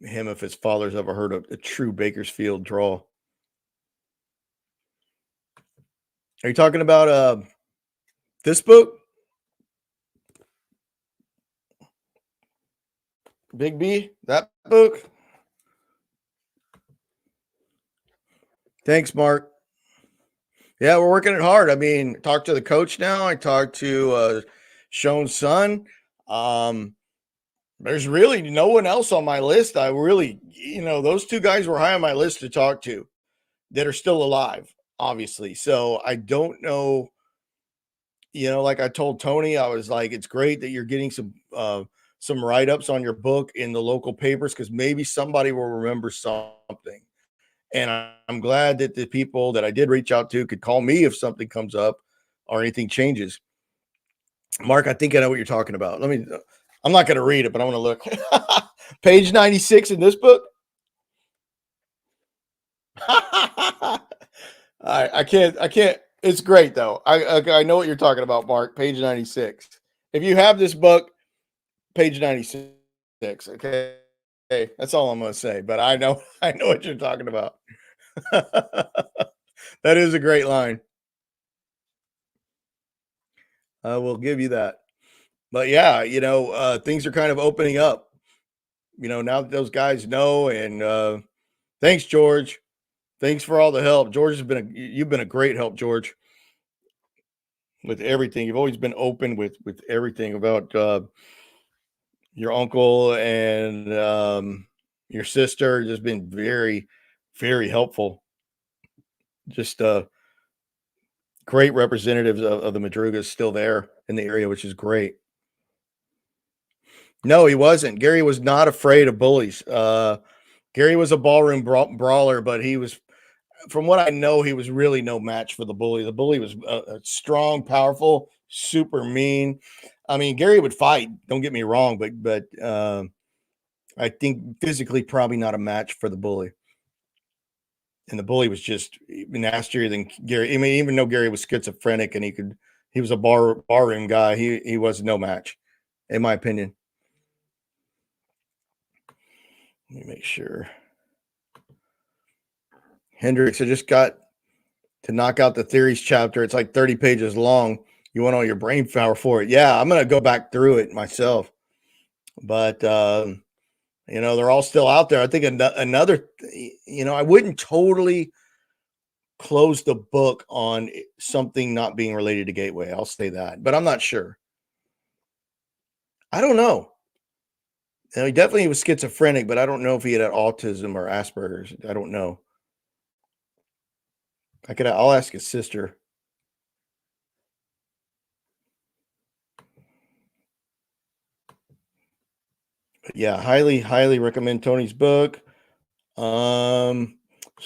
him if his father's ever heard of a true Bakersfield draw. Are you talking about this book, Big B? That book? Thanks, Mark. Yeah, we're working it hard. I mean, talked to the coach now. I talked to Sean's son. There's really no one else on my list. I really, those two guys were high on my list to talk to that are still alive, obviously. So I don't know. Like I told Tony, I was like, it's great that you're getting some write-ups on your book in the local papers, because maybe somebody will remember something. And I'm glad that the people that I did reach out to could call me if something comes up or anything changes. Mark, I think I know what you're talking about. I'm not going to read it, but I want to look. Page 96 in this book. I can't. It's great though. I know what you're talking about, Mark. Page 96. If you have this book, page 96. Okay. Hey, that's all I'm going to say, but I know what you're talking about. That is a great line. I will give you that. But yeah, things are kind of opening up. Now that those guys know, and thanks, George. Thanks for all the help. George you've been a great help, George, with everything. You've always been open with everything about your uncle and your sister. Just been very, very helpful. Just great representatives of the Madrugas still there in the area, which is great. No, he wasn't. Gary was not afraid of bullies. Gary was a ballroom brawler, but he was, from what I know, he was really no match for the bully. The bully was strong, powerful, super mean. I mean, Gary would fight. Don't get me wrong, but I think physically probably not a match for the bully. And the bully was just nastier than Gary. I mean, even though Gary was schizophrenic and he was a barroom guy, he was no match, in my opinion. Let me make sure. Hendricks, I just got to knock out the theories chapter. It's like 30 pages long. You want all your brain power for it. Yeah, I'm going to go back through it myself. But You know, they're all still out there. I think another, you know, I wouldn't totally close the book on something not being related to Gateway. I'll say that, but I'm not sure. I don't know. You know, he definitely was schizophrenic, but I don't know if he had autism or Asperger's. I don't know. I'll ask his sister. But yeah, highly recommend Tony's book. So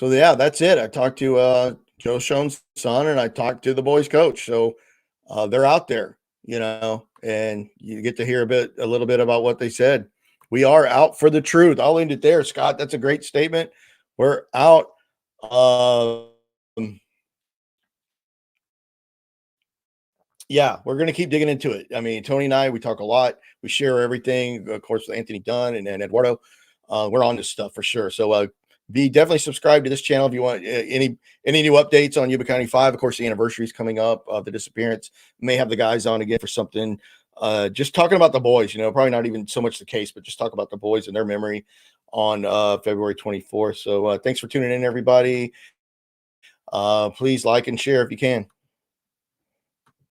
yeah, that's it. I talked to Joe Schoen's son, and I talked to the boys' coach. So they're out there, you know, and you get to hear a little bit about what they said. We are out for the truth. I'll end it there, Scott. That's a great statement. We're out. Yeah, we're going to keep digging into it. I mean, Tony and I, we talk a lot. We share everything, of course, with Anthony Dunn and Eduardo. We're on this stuff for sure. So be definitely subscribe to this channel if you want any new updates on Yuba County 5. Of course, the anniversary is coming up of the disappearance. May have the guys on again for something. Just talking about the boys, you know, probably not even so much the case, but just talk about the boys and their memory on February 24th. So thanks for tuning in, everybody. Please like and share if you can.